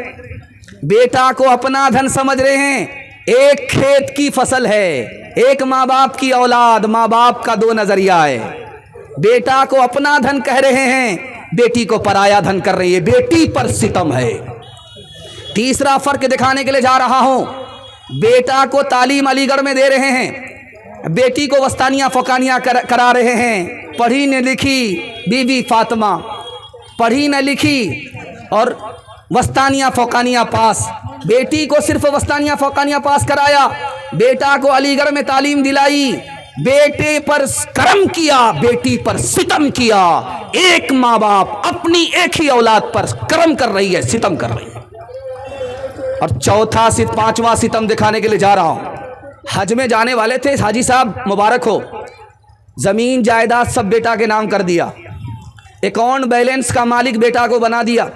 بیٹا کو اپنا دھن سمجھ رہے ہیں۔ ایک کھیت کی فصل ہے، ایک ماں باپ کی اولاد، ماں باپ کا 2 نظریہ ہے۔ بیٹا کو اپنا دھن کہہ رہے ہیں، بیٹی کو پرایا دھن کر رہی ہے، بیٹی پر ستم ہے۔ تیسرا فرق دکھانے کے لیے جا رہا ہوں، بیٹا کو تعلیم علی گڑھ میں دے رہے ہیں، بیٹی کو وسطانیہ فوقانیہ کرا رہے ہیں۔ پڑھی نہ لکھی بی بی فاطمہ، پڑھی نہ لکھی اور وسطانیہ فوقانیہ پاس، بیٹی کو صرف وسطانیہ فوقانیہ پاس کرایا، بیٹا کو علی گڑھ میں تعلیم دلائی۔ بیٹے پر کرم کیا، بیٹی پر ستم کیا۔ ایک ماں باپ اپنی ایک ہی اولاد پر کرم کر رہی ہے، ستم کر رہی ہے۔ اور پانچواں ستم دکھانے کے لیے جا رہا ہوں۔ حج میں جانے والے تھے، حاجی صاحب مبارک ہو، زمین جائیداد سب بیٹا کے نام کر دیا، اکاؤنٹ بیلنس کا مالک بیٹا کو بنا دیا،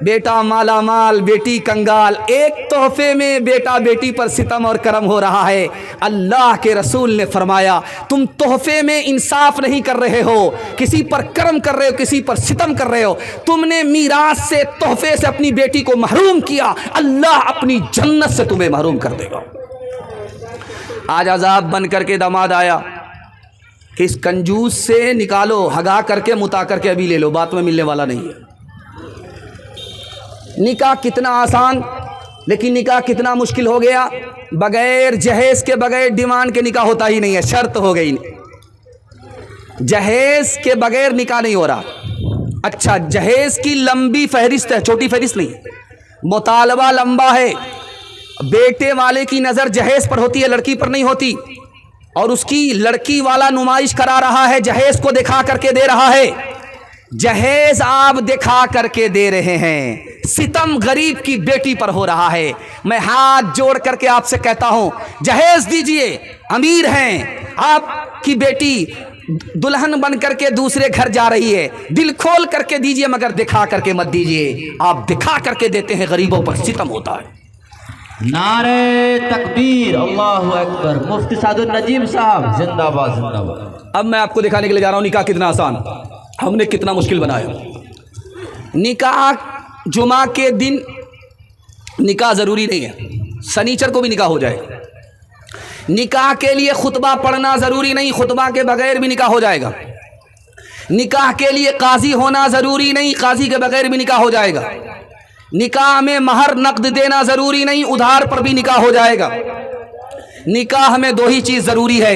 بیٹا مالا مال، بیٹی کنگال۔ ایک تحفے میں بیٹا بیٹی پر ستم اور کرم ہو رہا ہے۔ اللہ کے رسول نے فرمایا تم تحفے میں انصاف نہیں کر رہے ہو، کسی پر کرم کر رہے ہو، کسی پر ستم کر رہے ہو۔ تم نے میراث سے، تحفے سے اپنی بیٹی کو محروم کیا، اللہ اپنی جنت سے تمہیں محروم کر دے گا۔ آج عذاب بن کر کے داماد آیا کہ اس کنجوس سے نکالو، ہگا کر کے متا کر کے ابھی لے لو، بات میں ملنے والا نہیں ہے۔ نکاح کتنا آسان، لیکن نکاح کتنا مشکل ہو گیا۔ بغیر جہیز کے، بغیر ڈیمانڈ کے نکاح ہوتا ہی نہیں ہے، شرط ہو گئی، جہیز کے بغیر نکاح نہیں ہو رہا۔ اچھا، جہیز کی لمبی فہرست ہے، چھوٹی فہرست نہیں، مطالبہ لمبا ہے۔ بیٹے والے کی نظر جہیز پر ہوتی ہے، لڑکی پر نہیں ہوتی، اور اس کی لڑکی والا نمائش کرا رہا ہے، جہیز کو دکھا کر کے دے رہا ہے۔ جہیز آپ دکھا کر کے دے رہے ہیں، ستم غریب کی بیٹی پر ہو رہا ہے۔ میں ہاتھ جوڑ کر کے آپ سے کہتا ہوں، جہیز دیجئے، امیر ہیں آپ کی بیٹی، دلہن بن کر کے دوسرے گھر جا رہی ہے، دل کھول کر کے دیجئے، مگر دکھا کر کے مت دیجئے۔ آپ دکھا کر کے دیتے ہیں، غریبوں پر ستم ہوتا ہے۔ نعرہ تکبیر، اللہ اکبر۔ مفتی سعد النجیم صاحب زندہ باد، زندہ باد۔ اب میں آپ کو دکھانے کے لیے جا رہا ہوں نکاح کتنا آسان، ہم نے کتنا مشکل بنایا۔ نکاح جمعہ کے دن نکاح ضروری نہیں ہے، سنیچر کو بھی نکاح ہو جائے۔ نکاح کے لیے خطبہ پڑھنا ضروری نہیں، خطبہ کے بغیر بھی نکاح ہو جائے گا۔ نکاح کے لیے قاضی ہونا ضروری نہیں، قاضی کے بغیر بھی نکاح ہو جائے گا۔ نکاح میں مہر نقد دینا ضروری نہیں، ادھار پر بھی نکاح ہو جائے گا۔ نکاح میں 2 ہی چیز ضروری ہے،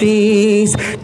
30।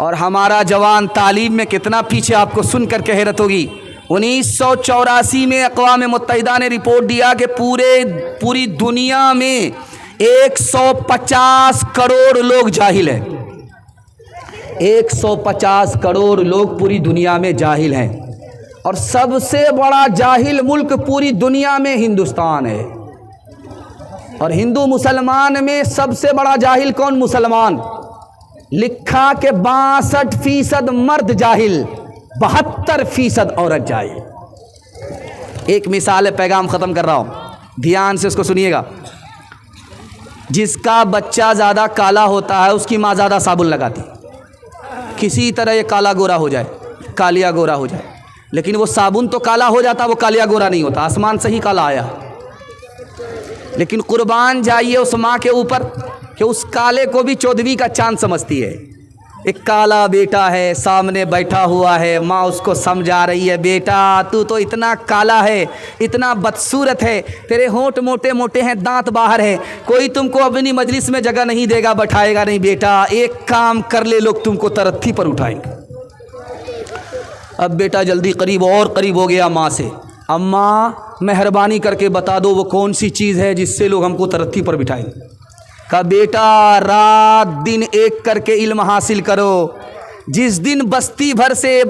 اور ہمارا جوان تعلیم میں کتنا پیچھے، آپ کو سن کر کے حیرت ہوگی۔ 1984 میں اقوام متحدہ نے رپورٹ دیا کہ پوری دنیا میں 150 کروڑ لوگ جاہل ہیں۔ 150 کروڑ لوگ پوری دنیا میں جاہل ہیں، اور سب سے بڑا جاہل ملک پوری دنیا میں ہندوستان ہے۔ اور ہندو مسلمان میں سب سے بڑا جاہل کون؟ مسلمان۔ لکھا کہ 62% مرد جاہل، 72% عورت جاہل۔ ایک مثال ہے، پیغام ختم کر رہا ہوں، دھیان سے اس کو سنیے گا۔ جس کا بچہ زیادہ کالا ہوتا ہے اس کی ماں زیادہ صابن لگاتی، کسی طرح یہ کالا گورا ہو جائے، کالیا گورا ہو جائے، لیکن وہ صابن تو کالا ہو جاتا، وہ کالیا گورا نہیں ہوتا، آسمان سے ہی کالا آیا۔ لیکن قربان جائیے اس ماں کے اوپر کہ اس کالے کو بھی 14ویں کا چاند سمجھتی ہے۔ ایک کالا بیٹا ہے سامنے بیٹھا ہوا ہے، ماں اس کو سمجھا رہی ہے، بیٹا تو اتنا کالا ہے، اتنا بدصورت ہے، تیرے ہونٹ موٹے موٹے ہیں، دانت باہر ہے، کوئی تم کو اپنی مجلس میں جگہ نہیں دے گا، بٹھائے گا نہیں، بیٹا ایک کام کر لے، لوگ تم کو ترتھی پر اٹھائیں گے۔ اب بیٹا جلدی قریب اور قریب ہو گیا ماں سے، اماں مہربانی کر کے بتا دو وہ کون سی چیز ہے جس سے لوگ ہم کو ترتھی پر بٹھائیں گے۔ کہا بیٹا رات دن ایک کر کے علم حاصل کرو، جس دن بستی بھر سے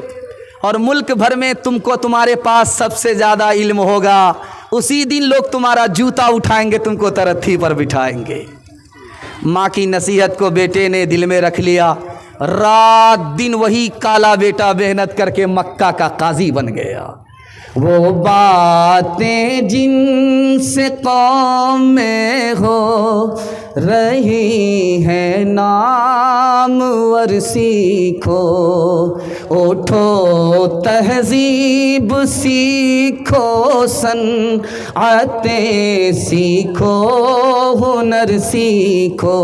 اور ملک بھر میں تم کو تمہارے پاس سب سے زیادہ علم ہوگا، اسی دن لوگ تمہارا جوتا اٹھائیں گے، تم کو ترتھی پر بٹھائیں گے۔ ماں کی نصیحت کو بیٹے نے دل میں رکھ لیا، رات دن وہی کالا بیٹا محنت کر کے مکہ کا قاضی بن گیا۔ وہ باتیں جن سے قوم میں ہو رہی ہیں نامور سیکھو، اٹھو تہذیب سیکھو، صنعتیں سیکھو، ہنر سیکھو،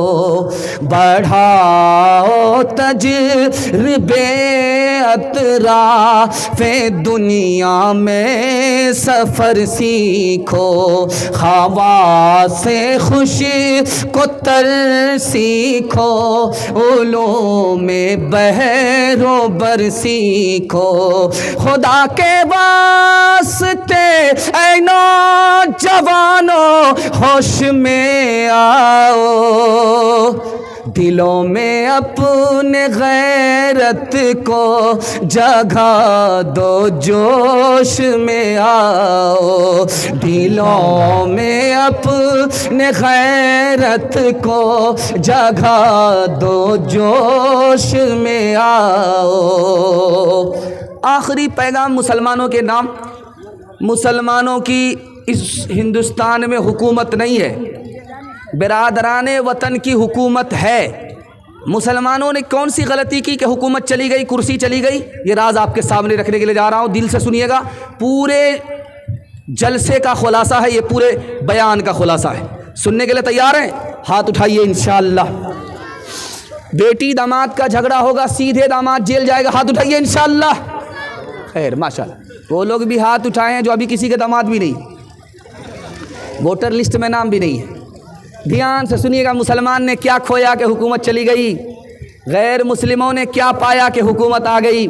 بڑھاؤ تجربے اطراف دنیا میں سفر سیکھو، خواص خوش کو تر سیکھو، علوم بحر و بر سیکھو، خدا کے واسطے اے نوجوانوں ہوش میں آؤ، دلوں میں اپنے غیرت کو جگہ دو، جوش میں آؤ، دلوں میں اپنے غیرت کو جگہ دو، جوش میں آؤ۔ آخری پیغام مسلمانوں کے نام۔ مسلمانوں کی اس ہندوستان میں حکومت نہیں ہے، برادران وطن کی حکومت ہے۔ مسلمانوں نے کون سی غلطی کی کہ حکومت چلی گئی، کرسی چلی گئی؟ یہ راز آپ کے سامنے رکھنے کے لیے جا رہا ہوں، دل سے سنیے گا، پورے جلسے کا خلاصہ ہے، یہ پورے بیان کا خلاصہ ہے۔ سننے کے لیے تیار ہیں؟ ہاتھ اٹھائیے انشاءاللہ۔ بیٹی داماد کا جھگڑا ہوگا، سیدھے داماد جیل جائے گا، ہاتھ اٹھائیے انشاءاللہ۔ خیر ماشاءاللہ، وہ لوگ بھی ہاتھ اٹھائے ہیں جو ابھی کسی کے داماد بھی نہیں، ووٹر لسٹ میں نام بھی نہیں ہے۔ دھیان سے سنیے گا، مسلمان نے کیا کھویا کہ حکومت چلی گئی، غیر مسلموں نے کیا پایا کہ حکومت آ گئی،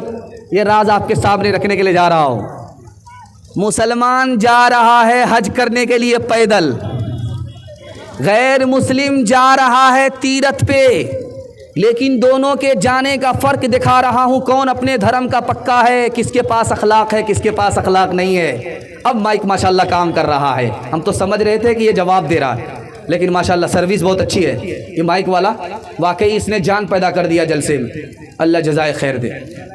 یہ راز آپ کے سامنے رکھنے کے لیے جا رہا ہوں۔ مسلمان جا رہا ہے حج کرنے کے لیے پیدل، غیر مسلم جا رہا ہے تیرتھ پہ، لیکن دونوں کے جانے کا فرق دکھا رہا ہوں، کون اپنے دھرم کا پکا ہے، کس کے پاس اخلاق ہے، کس کے پاس اخلاق نہیں ہے۔ اب مائک ماشاءاللہ کام کر رہا ہے، ہم تو سمجھ رہے تھے کہ یہ جواب دے رہا ہے، لیکن ماشاءاللہ سروس بہت اچھی ہے، یہ مائک والا واقعی اس نے جان پیدا کر دیا جلسے میں، اللہ جزائے خیر دے۔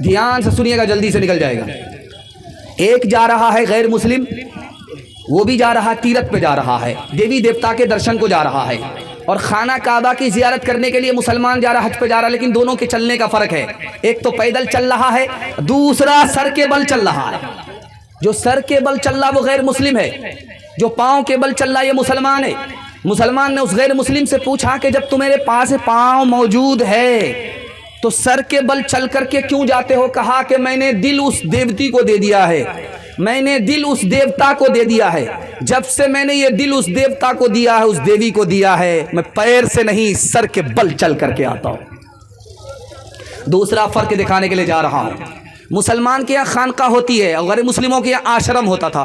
دھیان سے سنیے گا، جلدی سے نکل جائے گا۔ ایک جا رہا ہے غیر مسلم، وہ بھی جا رہا ہے تیرتھ پہ جا رہا ہے، دیوی دیوتا کے درشن کو جا رہا ہے، اور خانہ کعبہ کی زیارت کرنے کے لیے مسلمان جا رہا، حج پہ جا رہا، لیکن دونوں کے چلنے کا فرق ہے، ایک تو پیدل چل رہا ہے، دوسرا سر کے بل چل رہا ہے۔ جو سر کے بل چل رہا وہ غیر مسلم ہے، جو پاؤں کے بل چل رہا یہ مسلمان ہے۔ مسلمان نے اس غیر مسلم سے پوچھا کہ جب تمہارے پاس پاؤں موجود ہے تو سر کے بل چل کر کے کیوں جاتے ہو؟ کہا کہ میں نے دل اس دیوتی کو دے دیا ہے، میں نے دل اس دیوتا کو دے دیا ہے، جب سے میں نے یہ دل اس دیوتا کو دیا ہے، اس دیوی کو دیا ہے، میں پیر سے نہیں سر کے بل چل کر کے آتا ہوں۔ دوسرا فرق دکھانے کے لیے جا رہا ہوں. مسلمان کے یہاں خانقاہ ہوتی ہے اور غیر مسلموں کے یہاں آشرم ہوتا تھا.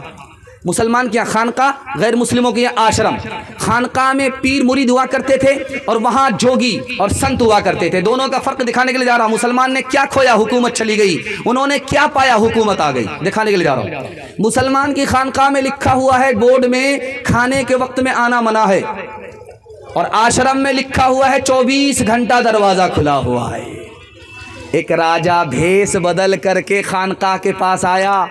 مسلمان کے یہاں خانقاہ، غیر مسلموں کے یہاں آشرم. خانقاہ میں پیر مرید ہوا کرتے تھے اور وہاں جوگی اور سنت ہوا کرتے تھے. دونوں کا فرق دکھانے کے لیے جا رہا ہوں. مسلمان نے کیا کھویا، حکومت چلی گئی. انہوں نے کیا پایا، حکومت آ گئی. دکھانے کے لیے جا رہا ہوں. مسلمان کی خانقاہ میں لکھا ہوا ہے بورڈ میں کھانے کے وقت میں آنا منع ہے، اور آشرم میں لکھا ہوا ہے 24 گھنٹہ دروازہ کھلا ہوا ہے. ایک راجہ بھیس بدل کر کے خانقاہ کے پاس آیا،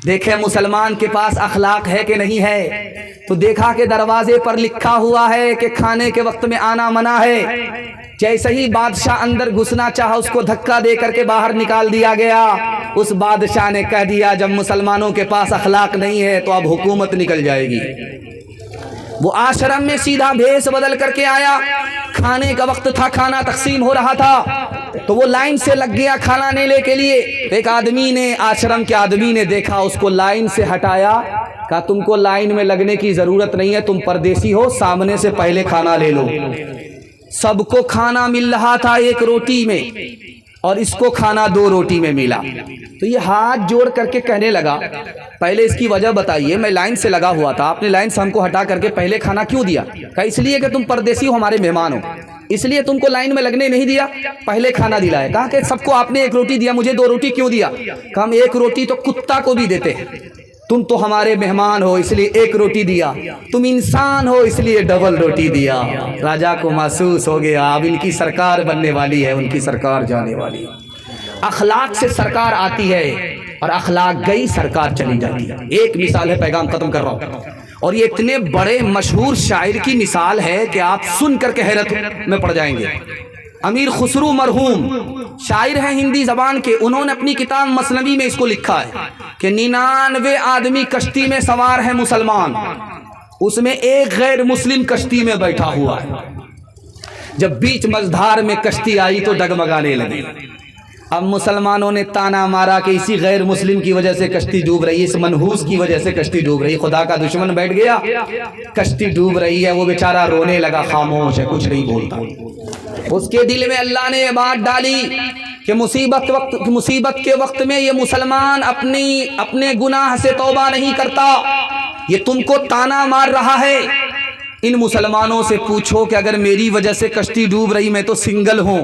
دیکھے مسلمان کے پاس اخلاق ہے کہ نہیں ہے. تو دیکھا کہ دروازے پر لکھا ہوا ہے کہ کھانے کے وقت میں آنا منع ہے. جیسے ہی بادشاہ اندر گھسنا چاہا اس کو دھکا دے کر کے باہر نکال دیا گیا. اس بادشاہ نے کہہ دیا جب مسلمانوں کے پاس اخلاق نہیں ہے تو اب حکومت نکل جائے گی. وہ آشرم میں سیدھا بھیس بدل کر کے آیا. کھانے کا وقت تھا، کھانا تقسیم ہو رہا تھا، تو وہ لائن سے لگ گیا کھانا لینے کے لیے. ایک آدمی نے، آشرم کے آدمی نے دیکھا، اس کو لائن سے ہٹایا، کہا تم کو لائن میں لگنے کی ضرورت نہیں ہے، تم پردیسی ہو، سامنے سے پہلے کھانا لے لو. سب کو کھانا مل رہا تھا 1 روٹی میں اور اس کو کھانا 2 روٹی میں ملا. تو یہ ہاتھ جوڑ کر کے کہنے لگا پہلے اس کی وجہ بتائیے، میں لائن سے لگا ہوا تھا، آپ نے لائن سے ہم کو ہٹا کر کے پہلے کھانا کیوں دیا؟ کہا اس لیے کہ تم پردیسی ہو، ہمارے مہمان ہو، اس لیے تم کو لائن میں لگنے نہیں دیا، پہلے کھانا دلایا. کہا کہ سب کو آپ نے 1 روٹی دیا، مجھے 2 روٹی کیوں دیا؟ کہا ہم 1 روٹی تو کتا کو بھی دیتے ہیں، تم تو ہمارے مہمان ہو اس لیے 1 روٹی دیا، تم انسان ہو اس لیے ڈبل روٹی دیا. راجا کو محسوس ہو گیا اب ان کی سرکار بننے والی ہے، ان کی سرکار جانے والی ہے. اخلاق سے سرکار آتی ہے اور اخلاق گئی سرکار چلی جاتی ہے. ایک مثال ہے، پیغام ختم کر رہا ہوں، اور یہ اتنے بڑے مشہور شاعر کی مثال ہے کہ آپ سن کر کے حیرت میں پڑ جائیں گے. امیر خسرو مرحوم شاعر ہیں ہندی زبان کے، انہوں نے اپنی کتاب مثنوی میں اس کو لکھا ہے کہ 99 آدمی کشتی میں سوار ہیں مسلمان، اس میں ایک غیر مسلم کشتی میں بیٹھا ہوا ہے. جب بیچ مجدھار میں کشتی آئی تو ڈگمگانے لگی. اب مسلمانوں نے تانا مارا کہ اسی غیر مسلم کی وجہ سے کشتی ڈوب رہی ہے، اس منحوس کی وجہ سے کشتی ڈوب رہی ہے. خدا کا دشمن بیٹھ گیا، کشتی ڈوب رہی ہے، وہ بیچارہ رونے لگا، خاموش ہے، کچھ نہیں بولتا. اس کے دل میں اللہ نے یہ بات ڈالی کہ مصیبت کے وقت میں یہ مسلمان اپنے گناہ سے توبہ نہیں کرتا، یہ تم کو تانا مار رہا ہے. ان مسلمانوں سے پوچھو کہ اگر میری وجہ سے کشتی ڈوب رہی، میں تو سنگل ہوں،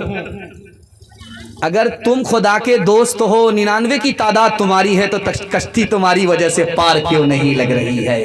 اگر تم خدا کے دوست ہو، 99 کی تعداد تمہاری ہے، تو کشتی تمہاری وجہ سے پار کیوں نہیں لگ رہی ہے؟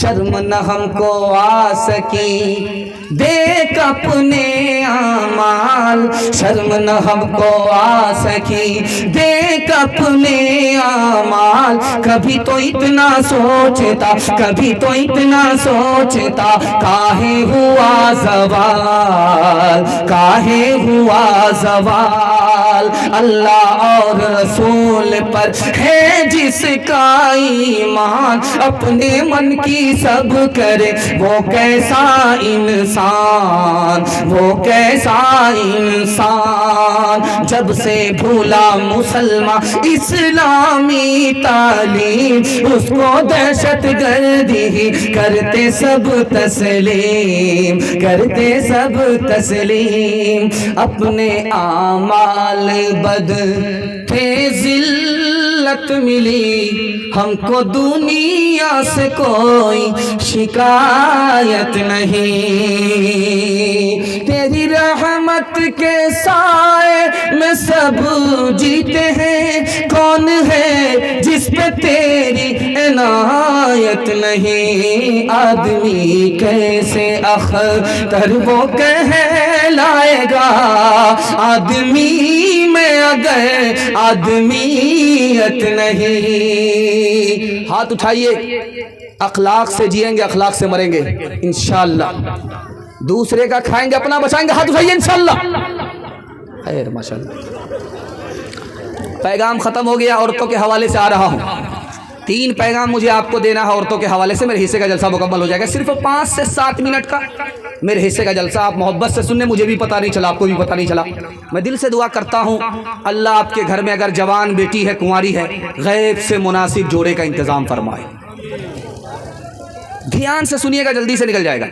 شرم نہ ہم کو آ سکی دیکھ اپنے اعمال، شرم نہ ہم کو آ سکی دیکھ اپنے اعمال. کبھی تو اتنا سوچتا، کبھی تو اتنا سوچتا، کاہے ہوا زوال، کاہے ہوا زوال. اللہ اور رسول پر ہے جس کا ایمان، اپنے من کی سب کرے وہ کیسا انسان، وہ کیسا انسان. جب سے بھولا مسلمان اسلامی تعلیم، اس کو دہشت گردی کرتے سب تسلیم، کرتے سب تسلیم. اپنے اعمال بد تھے، ذلت ملی ہم کو دنیا سے کوئی شکایت نہیں. تیری رحمت کے سائے میں سب جیتے ہیں، کون ہے جس پہ تیری عنایت نہیں. آدمی کیسے اختر وہ کہلائے گا، آدمی میں اگر آدمیت نہیں. ہاتھ اٹھائیے، اخلاق سے جئیں گے، اخلاق سے مریں گے انشاءاللہ. دوسرے کا کھائیں گے، اپنا بچائیں گے. ہاتھ اٹھائیے انشاءاللہ. خیر ماشاءاللہ. پیغام ختم ہو گیا. عورتوں کے حوالے سے آ رہا ہوں. 3 پیغام مجھے آپ کو دینا ہے عورتوں کے حوالے سے. میرے حصے کا جلسہ مکمل ہو جائے گا. صرف 5 سے 7 منٹ کا میرے حصے کا جلسہ. آپ محبت سے سننے، مجھے بھی پتہ نہیں چلا، آپ کو بھی پتہ نہیں چلا. میں دل سے دعا کرتا ہوں اللہ آپ کے گھر میں اگر جوان بیٹی ہے، کنواری ہے، غیب سے مناسب جوڑے کا انتظام فرمائے. دھیان سے سنیے گا، جلدی سے نکل جائے گا.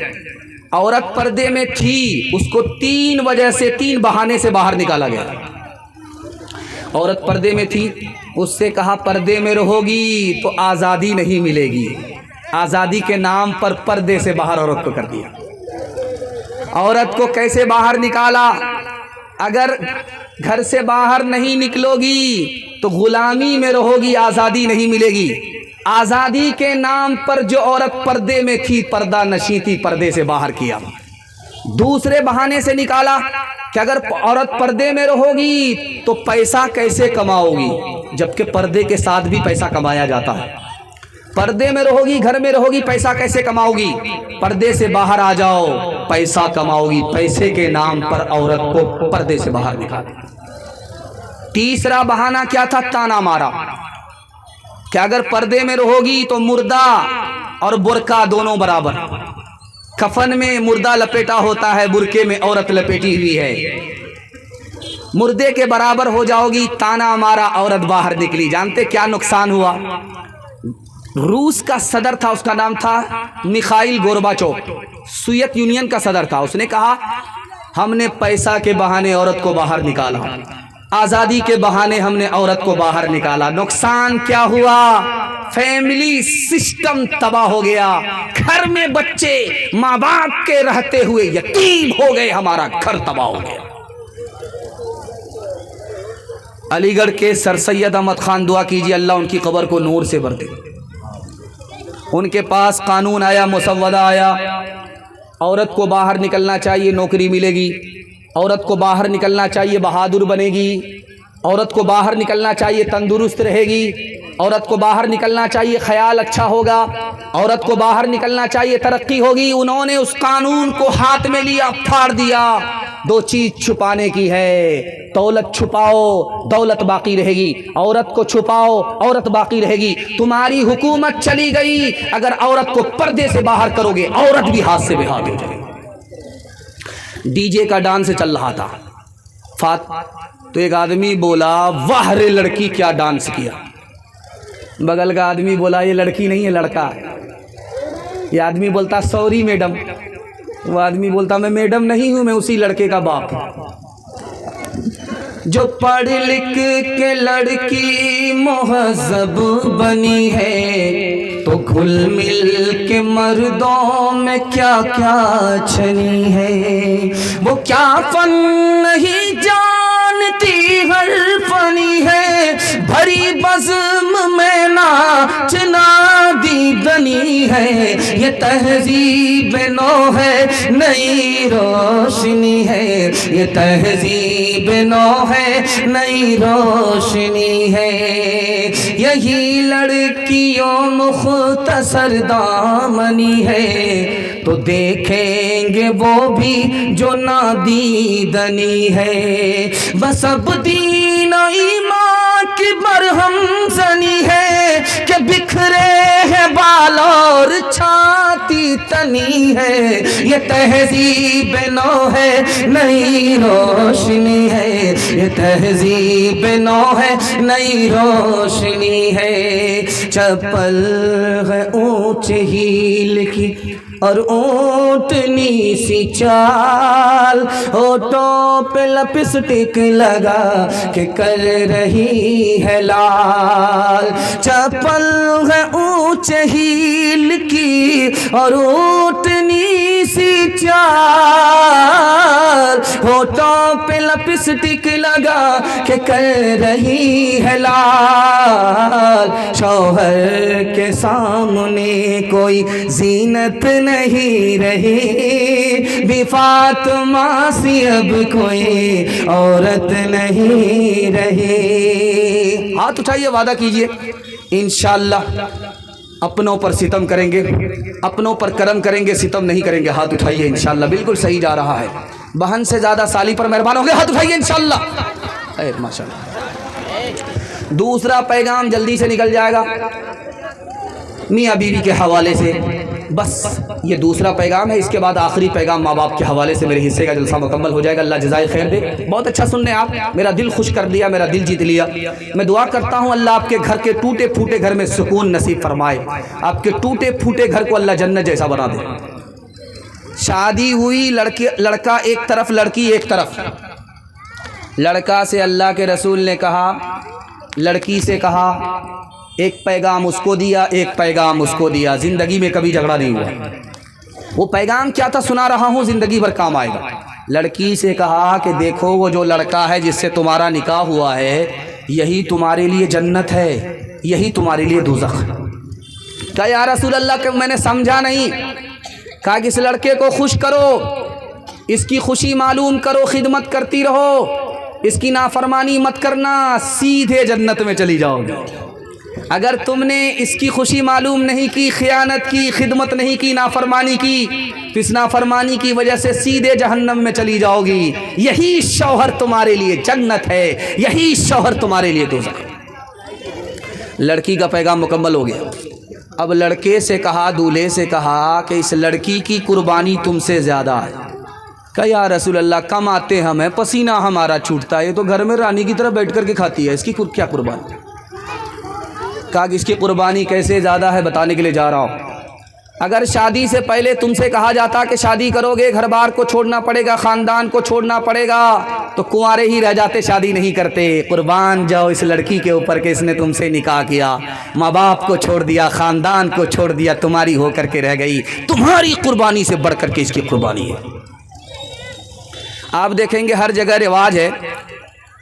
عورت پردے میں تھی، اس کو 3 وجہ سے، 3 بہانے سے باہر نکالا گیا. عورت پردے میں تھی، اس سے کہا پردے میں رہو گی تو آزادی نہیں ملے گی، آزادی کے نام پر پردے سے باہر عورت کو کر دیا۔ عورت کو کیسے باہر نکالا؟ اگر گھر سے باہر نہیں نکلو گی تو غلامی میں رہو گی، آزادی نہیں ملے گی۔ آزادی کے نام پر جو عورت پردے میں تھی، پردہ نشیں تھی، پردے سے باہر کیا۔ دوسرے بہانے سے نکالا کہ اگر عورت پردے میں رہو گی تو پیسہ کیسے کماؤ گی، جبکہ پردے کے ساتھ بھی پیسہ کمایا جاتا ہے۔ پردے میں رہو گی، گھر میں رہو گی، پیسہ کیسے کماؤ گی؟ پردے سے باہر آ جاؤ، پیسہ کماؤ گی۔ پیسے کے نام پر عورت کو پردے سے باہر نکالا۔ تیسرا بہانہ کیا تھا؟ تانا مارا کہ اگر پردے میں رہو گی تو مردہ اور برقع دونوں برابر۔ کفن میں مردہ لپیٹا ہوتا ہے، برقعے میں عورت لپیٹی ہوئی ہے، مردے کے برابر ہو جاؤ گی۔ تانا مارا، عورت باہر نکلی۔ جانتے کیا نقصان ہوا؟ روس کا صدر تھا، اس کا نام تھا میخائیل گورباچوف، سوویت یونین کا صدر تھا۔ اس نے کہا ہم نے پیسہ کے بہانے عورت کو باہر نکالا، آزادی کے بہانے ہم نے عورت کو باہر نکالا۔ نقصان کیا ہوا؟ فیملی سسٹم تباہ ہو گیا۔ گھر میں بچے ماں باپ کے رہتے ہوئے یتیم ہو گئے، ہمارا گھر تباہ ہو گیا۔ علی گڑھ کے سر سید احمد خان، دعا کیجیے اللہ ان کی قبر کو نور سے بھر دے۔ ان کے پاس قانون آیا، مسودہ آیا، عورت کو باہر نکلنا چاہیے، نوکری ملے گی۔ عورت کو باہر نکلنا چاہیے، بہادر بنے گی۔ عورت کو باہر نکلنا چاہیے، تندرست رہے گی۔ عورت کو باہر نکلنا چاہیے، خیال اچھا ہوگا۔ عورت کو باہر نکلنا چاہیے، ترقی ہوگی۔ انہوں نے اس قانون کو ہاتھ میں لیا، پھاڑ دیا۔ دو چیز چھپانے کی ہے، دولت چھپاؤ، دولت باقی رہے گی۔ عورت کو چھپاؤ، عورت باقی رہے گی۔ تمہاری حکومت چلی گئی، اگر عورت کو پردے سے باہر کرو گے، عورت بھی ہاتھ سے بہا ہو جائے گی۔ ڈی جے کا ڈانس چل رہا تھا، تو ایک آدمی بولا واہ رے لڑکی کیا ڈانس کیا۔ بغل کا آدمی بولا یہ لڑکی نہیں ہے، لڑکا ہے۔ یہ آدمی بولتا سوری میڈم، وہ آدمی بولتا میں میڈم نہیں ہوں، میں اسی لڑکے کا باپ ہوں۔ جو پڑھ لکھ کے لڑکی مہذب بنی ہے تو گھل مل کے مردوں میں کیا کیا چھنی ہے۔ وہ کیا فن نہیں جانتی، ہر فنی ہے، بھری بزم میں ناچنا دیدنی ہے۔ یہ تہذیب نو ہے، نئی روشنی ہے، یہ تہذیب نو ہے، نئی روشنی ہے۔ یہی لڑکیوں مختصر دامنی ہے تو دیکھیں گے وہ بھی جو نادیدنی ہے۔ بس اب دین و ایمان کی مرہم زنی ہے کہ بکھرے ہیں بال اور چھاتی تنی ہے۔ یہ تہذیب نو ہے، نئی روشنی ہے، یہ تہذیب نو ہے، نئی روشنی ہے۔ چپل ہے اونچ ہیل کی اور اونٹنی سی چال، ہونٹوں پہ لپسٹک لگا کہ کر رہی ہے لال۔ چپل ہے اونچ ہیل کی اور اونٹنی سی چال، ہونٹوں پہ لپسٹک لگا کہ کر رہی ہے لال۔ شوہر کے سامنے کوئی زینت نہیں رہی، بی فاطمہ سی اب کوئی عورت نہیں رہی۔ ہاتھ اٹھائیے، وعدہ کیجئے انشاءاللہ اپنوں پر ستم کریں گے، اپنوں پر کرم کریں گے، ستم نہیں کریں گے۔ ہاتھ اٹھائیے انشاءاللہ، بالکل صحیح جا رہا ہے۔ بہن سے زیادہ سالی پر مہربان ہوں گے، ہاتھ اٹھائیے انشاءاللہ۔ ماشاءاللہ۔ دوسرا پیغام جلدی سے نکل جائے گا میاں بیوی کے حوالے سے، بس یہ دوسرا پیغام ہے۔ اس کے بعد آخری پیغام ماں باپ کے حوالے سے میرے حصے کا جلسہ مکمل ہو جائے گا۔ اللہ جزائے خیر دے۔ بہت اچھا سن رہے آپ، میرا دل خوش کر دیا، میرا دل جیت لیا۔ میں دعا کرتا ہوں اللہ آپ کے گھر کے ٹوٹے پھوٹے گھر میں سکون نصیب فرمائے، آپ کے ٹوٹے پھوٹے گھر کو اللہ جنت جیسا بنا دے۔ شادی ہوئی، لڑکا ایک طرف، لڑکی ایک طرف، لڑکا سے اللہ کے رسول نے کہا، لڑکی سے کہا، ایک پیغام اس کو دیا، ایک پیغام اس کو دیا، زندگی میں کبھی جھگڑا نہیں ہوا۔ وہ پیغام کیا تھا سنا رہا ہوں، زندگی بھر کام آئے گا۔ لڑکی سے کہا کہ دیکھو وہ جو لڑکا ہے جس سے تمہارا نکاح ہوا ہے، یہی تمہارے لیے جنت ہے، یہی تمہارے لیے دوزخ۔ کہا یا رسول اللہ کہ میں نے سمجھا نہیں۔ کہا کہ اس لڑکے کو خوش کرو، اس کی خوشی معلوم کرو، خدمت کرتی رہو، اس کی نافرمانی مت کرنا، سیدھے جنت میں چلی جاؤ گے۔ اگر تم نے اس کی خوشی معلوم نہیں کی، خیانت کی، خدمت نہیں کی، نافرمانی کی، تو اس نافرمانی کی وجہ سے سیدھے جہنم میں چلی جاؤ گی۔ یہی شوہر تمہارے لیے جنت ہے، یہی شوہر تمہارے لیے دوزخ ہے۔ لڑکی کا پیغام مکمل ہو گیا۔ اب لڑکے سے کہا، دولہے سے کہا کہ اس لڑکی کی قربانی تم سے زیادہ ہے۔ کہا یا رسول اللہ کم آتے ہم ہیں، پسینہ ہمارا چھوٹتا ہے، یہ تو گھر میں رانی کی طرح بیٹھ کر کے کھاتی ہے، اس کی کیا قربانی؟ کہا کہ اس کی قربانی کیسے زیادہ ہے بتانے کے لیے جا رہا ہوں۔ اگر شادی سے پہلے تم سے کہا جاتا کہ شادی کرو گے، گھر بار کو چھوڑنا پڑے گا، خاندان کو چھوڑنا پڑے گا، تو کنوارے ہی رہ جاتے، شادی نہیں کرتے۔ قربان جاؤ اس لڑکی کے اوپر کہ اس نے تم سے نکاح کیا، ماں باپ کو چھوڑ دیا، خاندان کو چھوڑ دیا، تمہاری ہو کر کے رہ گئی۔ تمہاری قربانی سے بڑھ کر کے اس کی قربانی ہے۔ آپ دیکھیں گے ہر جگہ رواج ہے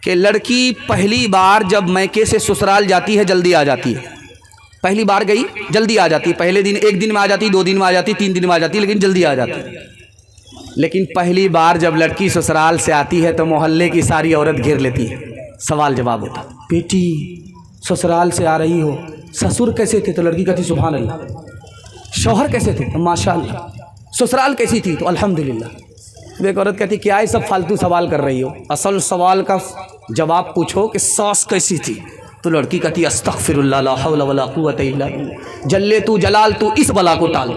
کہ لڑکی پہلی بار جب میکے سے سسرال جاتی ہے جلدی آ جاتی ہے۔ پہلی بار گئی جلدی آ جاتی ہے، پہلے دن ایک دن میں آ جاتی، 2 دن میں آ جاتی، 3 دن میں آ جاتی، لیکن جلدی آ جاتی ہے۔ لیکن پہلی بار جب لڑکی سسرال سے آتی ہے تو محلے کی ساری عورت گھیر لیتی ہے، سوال جواب ہوتا، بیٹی سسرال سے آ رہی ہو، سسر کیسے تھے؟ تو لڑکی کہتی سبحان اللہ۔ شوہر کیسے تھے؟ تو ماشاء اللہ۔ سسرال کیسی تھی؟ تو الحمدللہ۔ ایک عورت کہتی کیا یہ سب فالتو سوال کر رہی ہو، اصل سوال کا جواب پوچھو کہ ساس کیسی تھی؟ تو لڑکی کہتی استغفر اللہ لا حول ولا قوت الا باللہ، جلے تو جلال تو اس بلا کو ٹال۔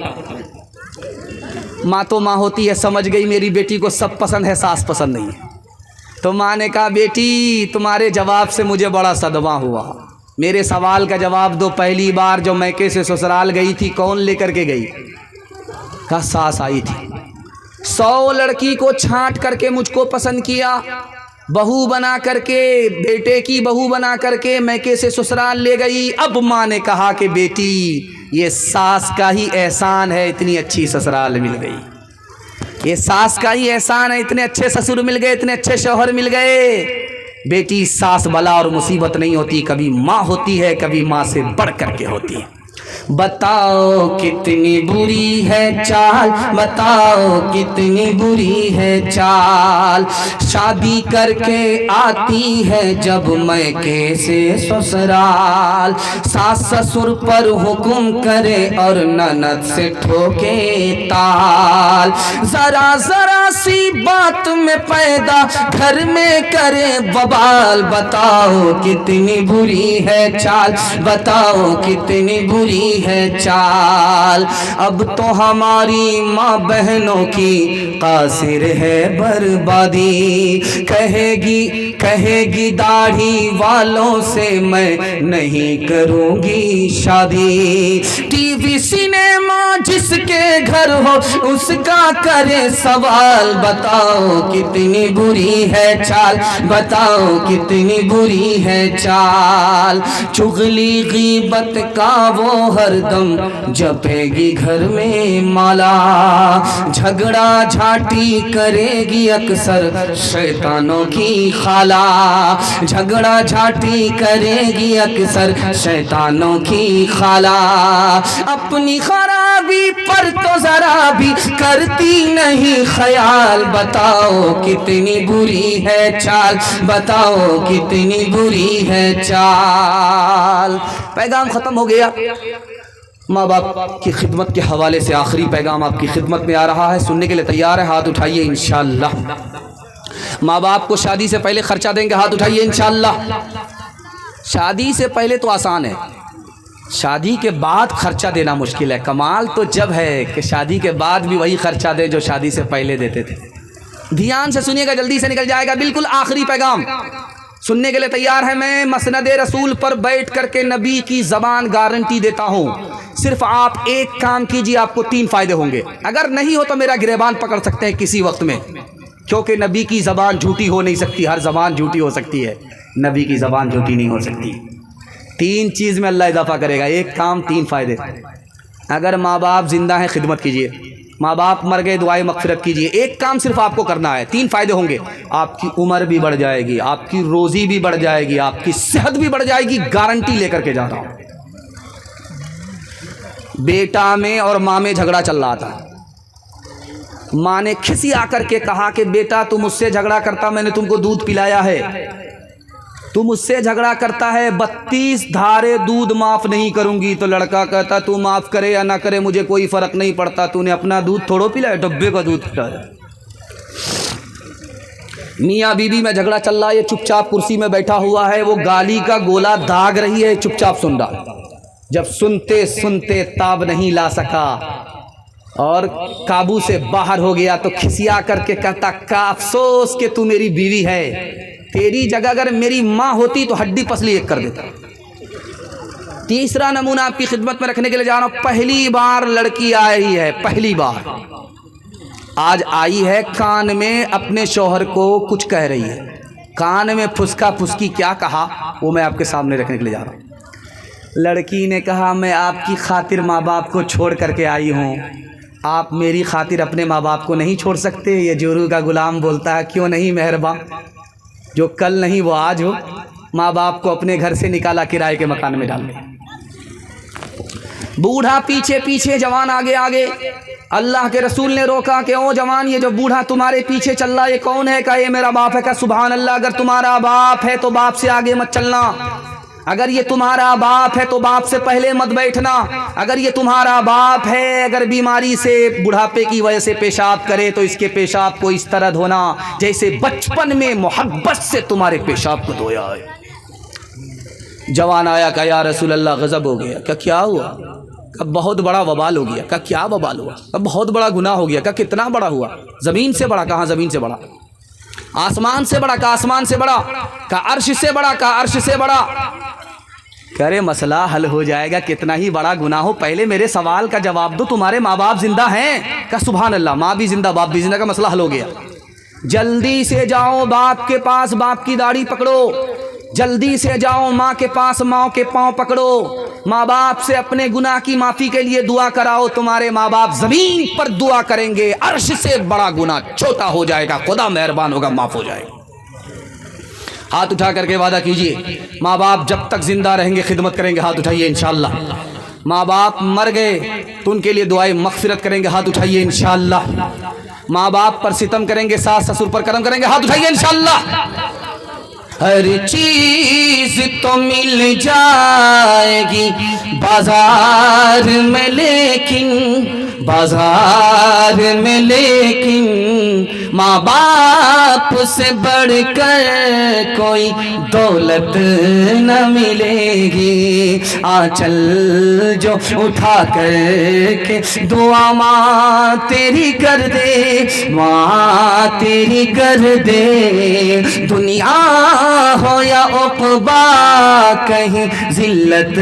ماں تو ماں ہوتی ہے، سمجھ گئی میری بیٹی کو سب پسند ہے، ساس پسند نہیں ہے۔ تو ماں نے کہا بیٹی تمہارے جواب سے مجھے بڑا صدمہ ہوا، میرے سوال کا جواب دو، پہلی بار جو میکے سے سسرال گئی تھی کون لے کر کے گئی؟ کہا ساس آئی تھی۔ 100 لڑکی کو چھانٹ کر کے مجھ کو پسند کیا، بہو بنا کر کے، بیٹے کی بہو بنا کر کے میکے سے سسرال لے گئی۔ اب ماں نے کہا کہ بیٹی یہ ساس کا ہی احسان ہے، اتنی اچھی سسرال مل گئی، یہ ساس کا ہی احسان ہے، اتنے اچھے سسر مل گئے، اتنے اچھے شوہر مل گئے۔ بیٹی ساس بلا اور مصیبت نہیں ہوتی، کبھی ماں ہوتی ہے، کبھی ماں سے بڑھ کر کے ہوتی ہے۔ بتاؤ کتنی بری ہے چال، بتاؤ کتنی بری ہے چال، شادی کر کے آتی ہے جب میکے سے سسرال، ساس سسر پر حکم کرے اور نند سے ٹھوکے تال، ذرا ذرا سی بات میں پیدا گھر میں کرے ببال، بتاؤ کتنی بری ہے چال، بتاؤ کتنی بری ہے چال، اب تو ہماری ماں بہنوں کی قاصر ہے بربادی، کہے گی داڑھی والوں سے میں نہیں کروں گی شادی، ٹی وی سنیما جس کے گھر ہو اس کا کرے سوال، بتاؤ کتنی بری ہے چال، بتاؤ کتنی بری ہے چال، چغلی غیبت کا وہ ہر دم جپے گی گھر میں مالا، جھگڑا جھاٹی کرے گی اکثر شیطانوں کی خالہ، جھگڑا جھاٹی کرے گی اکثر شیطانوں کی خالہ، اپنی خرابی پر تو ذرا بھی کرتی نہیں خیال، بتاؤ کتنی بری ہے چال، بتاؤ کتنی بری ہے چال۔ پیغام ختم ہو گیا۔ ماں باپ کی خدمت کے حوالے سے آخری پیغام آپ کی خدمت میں آ رہا ہے، سننے کے لیے تیار ہے؟ ہاتھ اٹھائیے انشاءاللہ۔ ماں باپ کو شادی سے پہلے خرچہ دیں گے؟ ہاتھ اٹھائیے انشاءاللہ۔ شادی سے پہلے تو آسان ہے، شادی کے بعد خرچہ دینا مشکل ہے۔ کمال تو جب ہے کہ شادی کے بعد بھی وہی خرچہ دے جو شادی سے پہلے دیتے تھے۔ دھیان سے سنیے گا، جلدی سے نکل جائے گا، بالکل آخری پیغام سننے کے لیے تیار ہے؟ میں مسند رسول پر بیٹھ کر کے نبی کی زبان گارنٹی دیتا ہوں، صرف آپ ایک کام کیجیے، آپ کو 3 فائدے ہوں گے، اگر نہیں ہو تو میرا گریبان پکڑ سکتے ہیں کسی وقت میں۔ کیونکہ نبی کی زبان جھوٹی ہو نہیں سکتی، ہر زبان جھوٹی ہو سکتی ہے، نبی کی زبان جھوٹی نہیں ہو سکتی۔ 3 چیز میں اللہ اضافہ کرے گا، ایک کام 3 فائدے۔ اگر ماں باپ زندہ ہیں خدمت کیجئے، ماں باپ مر گئے دعائے مغفرت کیجئے، ایک کام صرف آپ کو کرنا ہے، 3 فائدے ہوں گے۔ آپ کی عمر بھی بڑھ جائے گی، آپ کی روزی بھی بڑھ جائے گی، آپ کی صحت بھی بڑھ جائے گی، گارنٹی لے کر کے جا رہا ہوں۔ بیٹا میں اور ماں میں جھگڑا چل رہا تھا، ماں نے کھسی آ کر کے کہا کہ بیٹا تم مجھ سے جھگڑا کرتا، میں نے تم کو دودھ پلایا ہے، تم مجھ سے جھگڑا کرتا ہے، 32 دھارے دودھ معاف نہیں کروں گی۔ تو لڑکا کہتا تو معاف کرے یا نہ کرے مجھے کوئی فرق نہیں پڑتا، تو نے اپنا دودھ تھوڑو پلایا، ڈبے کا دودھ پلایا۔ میاں بیوی میں جھگڑا چل رہا ہے، یہ چپ چاپ کرسی میں بیٹھا ہوا ہے، وہ گالی کا گولا داغ رہی ہے، چپ چاپ سن رہا۔ جب سنتے سنتے تاب نہیں لا سکا اور قابو سے باہر ہو گیا تو کھسیا کر کے کہتا کا افسوس کہ تو میری بیوی ہے، تیری جگہ اگر میری ماں ہوتی تو ہڈی پسلی ایک کر دیتا۔ تیسرا نمونہ آپ کی خدمت میں رکھنے کے لیے جا رہا ہوں۔ پہلی بار لڑکی آئی ہے، پہلی بار آج آئی ہے، کان میں اپنے شوہر کو کچھ کہہ رہی ہے، کان میں پھسکا پھسکی کیا کہا وہ میں آپ کے سامنے رکھنے کے لیے جا رہا ہوں۔ لڑکی نے کہا میں آپ کی خاطر ماں باپ کو چھوڑ کر کے آئی ہوں، آپ میری خاطر اپنے ماں باپ کو نہیں چھوڑ سکتے؟ یہ جورو کا غلام بولتا ہے کیوں نہیں مہرباں، جو کل نہیں وہ آج ہو۔ ماں باپ کو اپنے گھر سے نکالا، کرائے کے مکان میں ڈال دیا۔ بوڑھا پیچھے پیچھے، جوان آگے آگے۔ اللہ کے رسول نے روکا کہ او جوان، یہ جو بوڑھا تمہارے پیچھے چل رہا ہے یہ کون ہے؟ کہا یہ میرا باپ ہے۔ کہا سبحان اللہ، اگر تمہارا باپ ہے تو باپ سے آگے مت چلنا، اگر یہ تمہارا باپ ہے تو باپ سے پہلے مت بیٹھنا، اگر یہ تمہارا باپ ہے، اگر بیماری سے بڑھاپے کی وجہ سے پیشاب کرے تو اس کے پیشاب کو اس طرح دھونا جیسے بچپن میں محبت سے تمہارے پیشاب کو دھویا ہے۔ جوان آیا، کہا یا رسول اللہ غضب ہو گیا۔ کہا کیا ہوا؟ کہا بہت بڑا وبال ہو گیا۔ کہا کیا وبال ہوا؟ کہا بہت بڑا گناہ ہو گیا۔ کہا کتنا بڑا ہوا؟ زمین سے بڑا؟ کہا زمین سے بڑا۔ آسمان سے بڑا؟ کہا آسمان سے بڑا۔ کہا عرش سے بڑا؟ کہا عرش سے بڑا۔ کہہ رہے مسئلہ حل ہو جائے گا، کتنا ہی بڑا گناہ ہو، پہلے میرے سوال کا جواب دو، تمہارے ماں باپ زندہ ہیں؟ کہا سبحان اللہ، ماں بھی زندہ باپ بھی زندہ، کا مسئلہ حل ہو گیا۔ جلدی سے جاؤ باپ کے پاس، باپ کی داڑھی پکڑو، جلدی سے جاؤ ماں کے پاس، ماں کے پاؤں پکڑو، ماں باپ سے اپنے گناہ کی معافی کے لیے دعا کراؤ، تمہارے ماں باپ زمین پر دعا کریں گے، عرش سے بڑا گناہ چھوٹا ہو جائے گا، خدا مہربان ہوگا، معاف ہو جائے گا۔ ہاتھ اٹھا کر کے وعدہ کیجئے، ماں باپ جب تک زندہ رہیں گے خدمت کریں گے، ہاتھ اٹھائیے انشاءاللہ۔ ماں باپ مر گئے تو ان کے لیے دعائیں مغفرت کریں گے، ہاتھ اٹھائیے انشاءاللہ۔ ماں باپ پر ستم کریں گے، ساس سسر پر کرم کریں گے، ہاتھ اٹھائیے انشاءاللہ۔ ہر چیز تو مل جائے گی بازار میں، لیکن بازار میں لیکن ماں باپ سے بڑھ کر کوئی دولت نہ ملے گی۔ آنچل جو اٹھا کر کے دعا ماں تیری کر دے، ماں تیری کر دے، دنیا ہو یا عقبا کہیں ذلت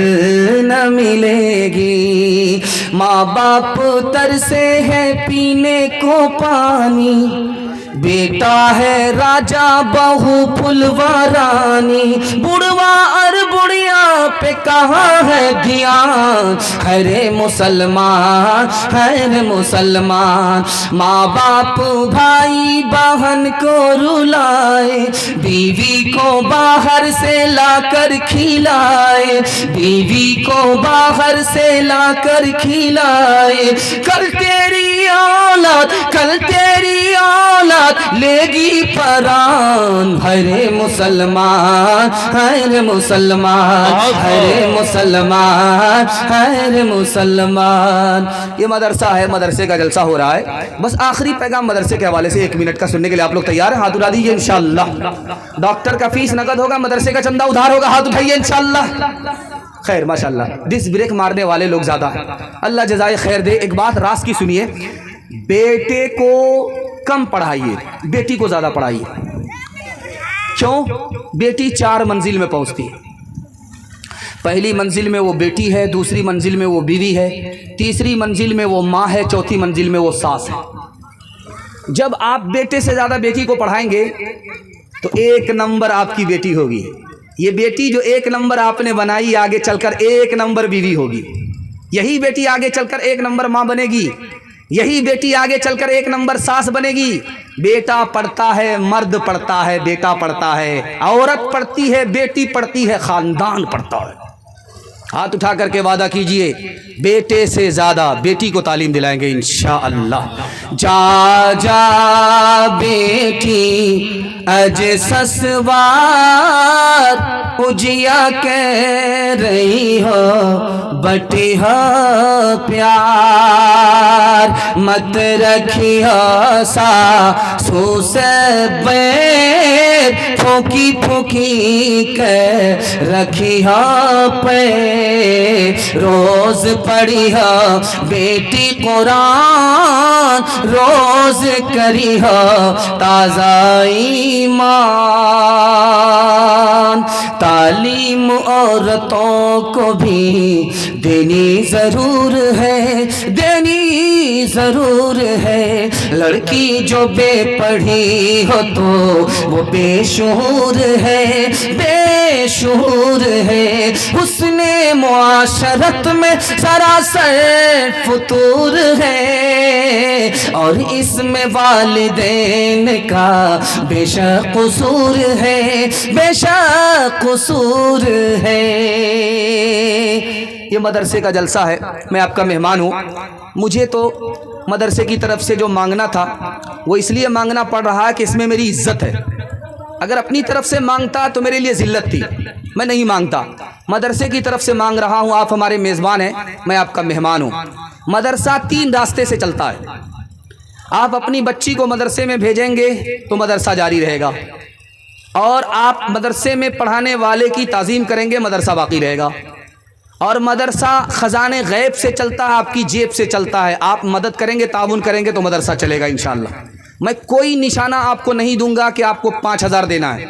نہ ملے گی۔ ماں باپ ترسے ہے پینے کو پانی، بیٹا ہے راجا بہو پھلوارانی، بڑھوا اور بڑھیا پہ کہاں ہے دھیان، خیر مسلمان خیر مسلمان۔ ماں باپ بھائی بہن کو رلائے، بیوی کو باہر سے لا کر کھلائے، بیوی کو باہر سے لا کر کھلائے، کل تیری اولاد کل تیری اولاد لے گی پران، ہر مسلمان ہر مسلمان ہر مسلمان ہر مسلمان۔ یہ مدرسہ ہے، مدرسے کا جلسہ ہو رہا ہے، بس آخری پیغام مدرسے کے حوالے سے 1 منٹ کا سننے کے لیے آپ لوگ تیار ہیں؟ ہاتھ اٹھا دیجیے انشاءاللہ۔ ڈاکٹر کا فیس نقد ہوگا، مدرسے کا چندہ ادھار ہوگا، ہاتھ اٹھائیے انشاءاللہ۔ خیر ماشاءاللہ، ڈس بریک مارنے والے لوگ زیادہ ہیں، اللہ جزائے خیر دے۔ ایک بات راز کی سنیے، بیٹے کو کم پڑھائیے، بیٹی کو زیادہ پڑھائیے۔ کیوں؟ بیٹی 4 منزل میں پہنچتی ہے، پہلی منزل میں وہ بیٹی ہے، دوسری منزل میں وہ بیوی ہے، تیسری منزل میں وہ ماں ہے، چوتھی منزل میں وہ ساس ہے۔ جب آپ بیٹے سے زیادہ بیٹی کو پڑھائیں گے تو 1 نمبر آپ کی بیٹی ہوگی. یہ بیٹی جو 1 نمبر آپ نے بنائی آگے چل کر 1 نمبر بیوی ہوگی. یہی بیٹی آگے چل کر 1 نمبر ماں بنے گی. یہی بیٹی آگے چل کر 1 نمبر ساس بنے گی. بیٹا پڑھتا ہے، مرد پڑھتا ہے، بیٹا پڑھتا ہے، عورت پڑھتی ہے، بیٹی پڑھتی ہے، خاندان پڑھتا ہے. ہاتھ اٹھا کر کے وعدہ کیجئے بیٹے سے زیادہ بیٹی کو تعلیم دلائیں گے انشاءاللہ. جا جا بیٹی اج سسوار اجیا کہہ رہی ہو بٹی ہو پیار مت رکھی ہو ساسو سے بیر پھوکی پھوکی کہہ رکھی ہو پہ روز پڑھی ہو بیٹی قرآن روز کری ہو تازہ ایمان. تعلیم عورتوں کو بھی دینی ضرور ہے، دینی ضرور ہے. لڑکی جو بے پڑھی ہو تو وہ بے شعور ہے، بے شعور ہے. حسن معاشرت میں سراسر فطور ہے اور اس میں والدین کا بے شک قصور ہے، بے شک قصور ہے. یہ مدرسے کا جلسہ ہے، میں آپ کا مہمان ہوں. مجھے تو مدرسے کی طرف سے جو مانگنا تھا وہ اس لیے مانگنا پڑ رہا ہے کہ اس میں میری عزت ہے. اگر اپنی طرف سے مانگتا تو میرے لیے ذلت تھی، میں نہیں مانگتا. مدرسے کی طرف سے مانگ رہا ہوں. آپ ہمارے میزبان ہیں، میں آپ کا مہمان ہوں. مدرسہ 3 راستے سے چلتا ہے. آپ اپنی بچی کو مدرسے میں بھیجیں گے تو مدرسہ جاری رہے گا، اور آپ مدرسے میں پڑھانے والے کی تعظیم کریں گے، مدرسہ باقی رہے گا. اور مدرسہ خزانے غیب سے چلتا ہے، آپ کی جیب سے چلتا ہے. آپ مدد کریں گے، تعاون کریں گے تو مدرسہ چلے گا انشاءاللہ. میں کوئی نشانہ آپ کو نہیں دوں گا کہ آپ کو 5000 دینا ہے،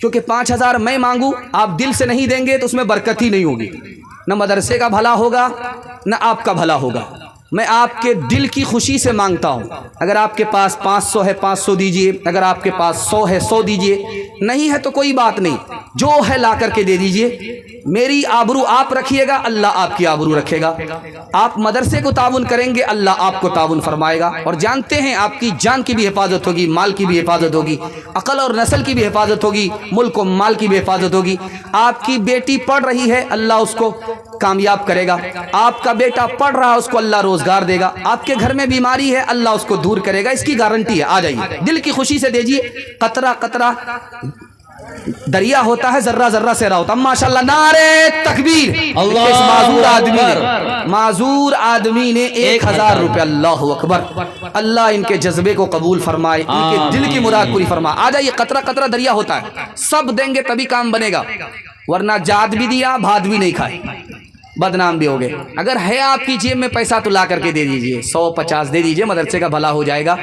کیونکہ 5000 میں مانگوں، آپ دل سے نہیں دیں گے تو اس میں برکت ہی نہیں ہوگی. نہ مدرسے کا بھلا ہوگا نہ آپ کا بھلا ہوگا. میں آپ کے دل کی خوشی سے مانگتا ہوں. اگر آپ کے پاس 500 ہے 500 دیجئے، اگر آپ کے پاس 100 ہے 100 دیجئے، نہیں ہے تو کوئی بات نہیں، جو ہے لا کر کے دے دیجئے. میری آبرو آپ رکھیے گا، اللہ آپ کی آبرو رکھے گا. آپ مدرسے کو تعاون کریں گے، اللہ آپ کو تعاون فرمائے گا. اور جانتے ہیں آپ کی جان کی بھی حفاظت ہوگی، مال کی بھی حفاظت ہوگی، عقل اور نسل کی بھی حفاظت ہوگی، ملک و مال کی بھی حفاظت ہوگی. آپ کی بیٹی پڑھ رہی ہے، اللہ اس کو کامیاب کرے گا. آپ کا بیٹا پڑھ رہا ہے، اس کو اللہ روزگار دے گا. آپ کے گھر میں بیماری ہے، اللہ اس کو دور کرے گا. اس کی گارنٹی ہے. آ جائیے، دل کی خوشی سے دیجیے. قطرہ قطرہ دریا ہوتا ہے، ذرہ ذرہ سے رہا ہوتا ہے. ماشاءاللہ، نعرے تکبیر. اس معذور آدمی نے 1000 روپے، اللہ اکبر. اللہ ان کے جذبے کو قبول فرمائے، ان کے دل کی مراد پوری فرمائے. آ جائیے، قطرہ قطرہ دریا ہوتا ہے، سب دیں گے تبھی کام بنے گا، ورنہ جات بھی دیا بھات بھی نہیں کھائے، بدنام بھی ہو گئے. اگر ہے آپ کی جیب میں پیسہ تو لا کر کے دے دیجئے، 100-50 دے دیجئے، مدرسے کا بھلا ہو جائے گا.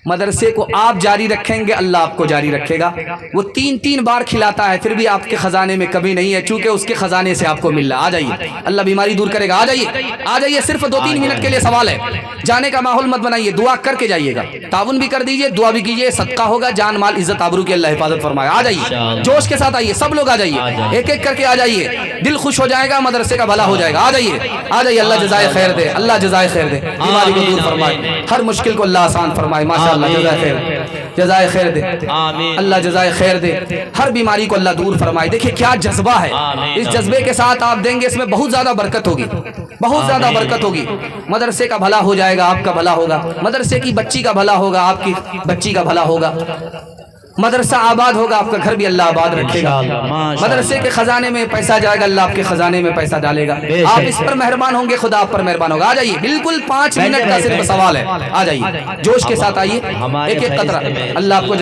مدرسے کو آپ جاری رکھیں گے، اللہ آپ کو جاری رکھے گا. وہ 3 بار کھلاتا ہے، پھر بھی آپ کے خزانے میں کمی نہیں ہے، چونکہ اس کے خزانے سے آپ کو مل رہا. آ جائیے، اللہ بیماری دور کرے گا. آ جائیے، آ جائیے. صرف 2-3 منٹ کے لیے سوال ہے، جانے کا ماحول مت بنائیے، دعا کر کے جائیے گا. تعاون بھی کر دیجئے، دعا بھی کیجئے، صدقہ ہوگا، جان مال عزت آبرو کی اللہ حفاظت فرمائے. آ جائیے، جوش کے ساتھ آئیے، سب لوگ آ جائیے، ایک ایک کر کے آ جائیے. دل خوش ہو جائے گا، مدرسے کا بھلا ہو جائے گا. آ جائیے، آ جائیے. اللہ جزائے خیر دے، اللہ جزائے خیر دے، بیماری کو دور فرمائے، ہر مشکل کو اللہ آسان فرمائے. ماشاءاللہ، جزائے خیر، جزائے خیر دے، اللہ جزائے خیر دے، ہر بیماری کو اللہ دور فرمائے. دیکھیں کیا جذبہ ہے، اس جذبے کے ساتھ آپ دیں گے، اس میں بہت زیادہ برکت ہوگی، بہت زیادہ برکت ہوگی. مدرسے کا بھلا ہو جائے گا، آپ کا بھلا ہوگا، مدرسے کی بچی کا بھلا ہوگا، آپ کی بچی کا بھلا ہوگا. مدرسہ آباد ہوگا، آپ کا گھر بھی اللہ آباد رکھے گا. مدرسے کے خزانے میں پیسہ جائے گا، اللہ آپ کے خزانے میں پیسہ ڈالے گا. آپ اس پر مہربان ہوں گے، خدا آپ پر مہربان ہوگا. آ جائیے، بالکل 5 منٹ کا صرف سوال ہے. آ جائیے، جوش کے ساتھ آئیے، ایک ایک قطرہ. اللہ آپ کو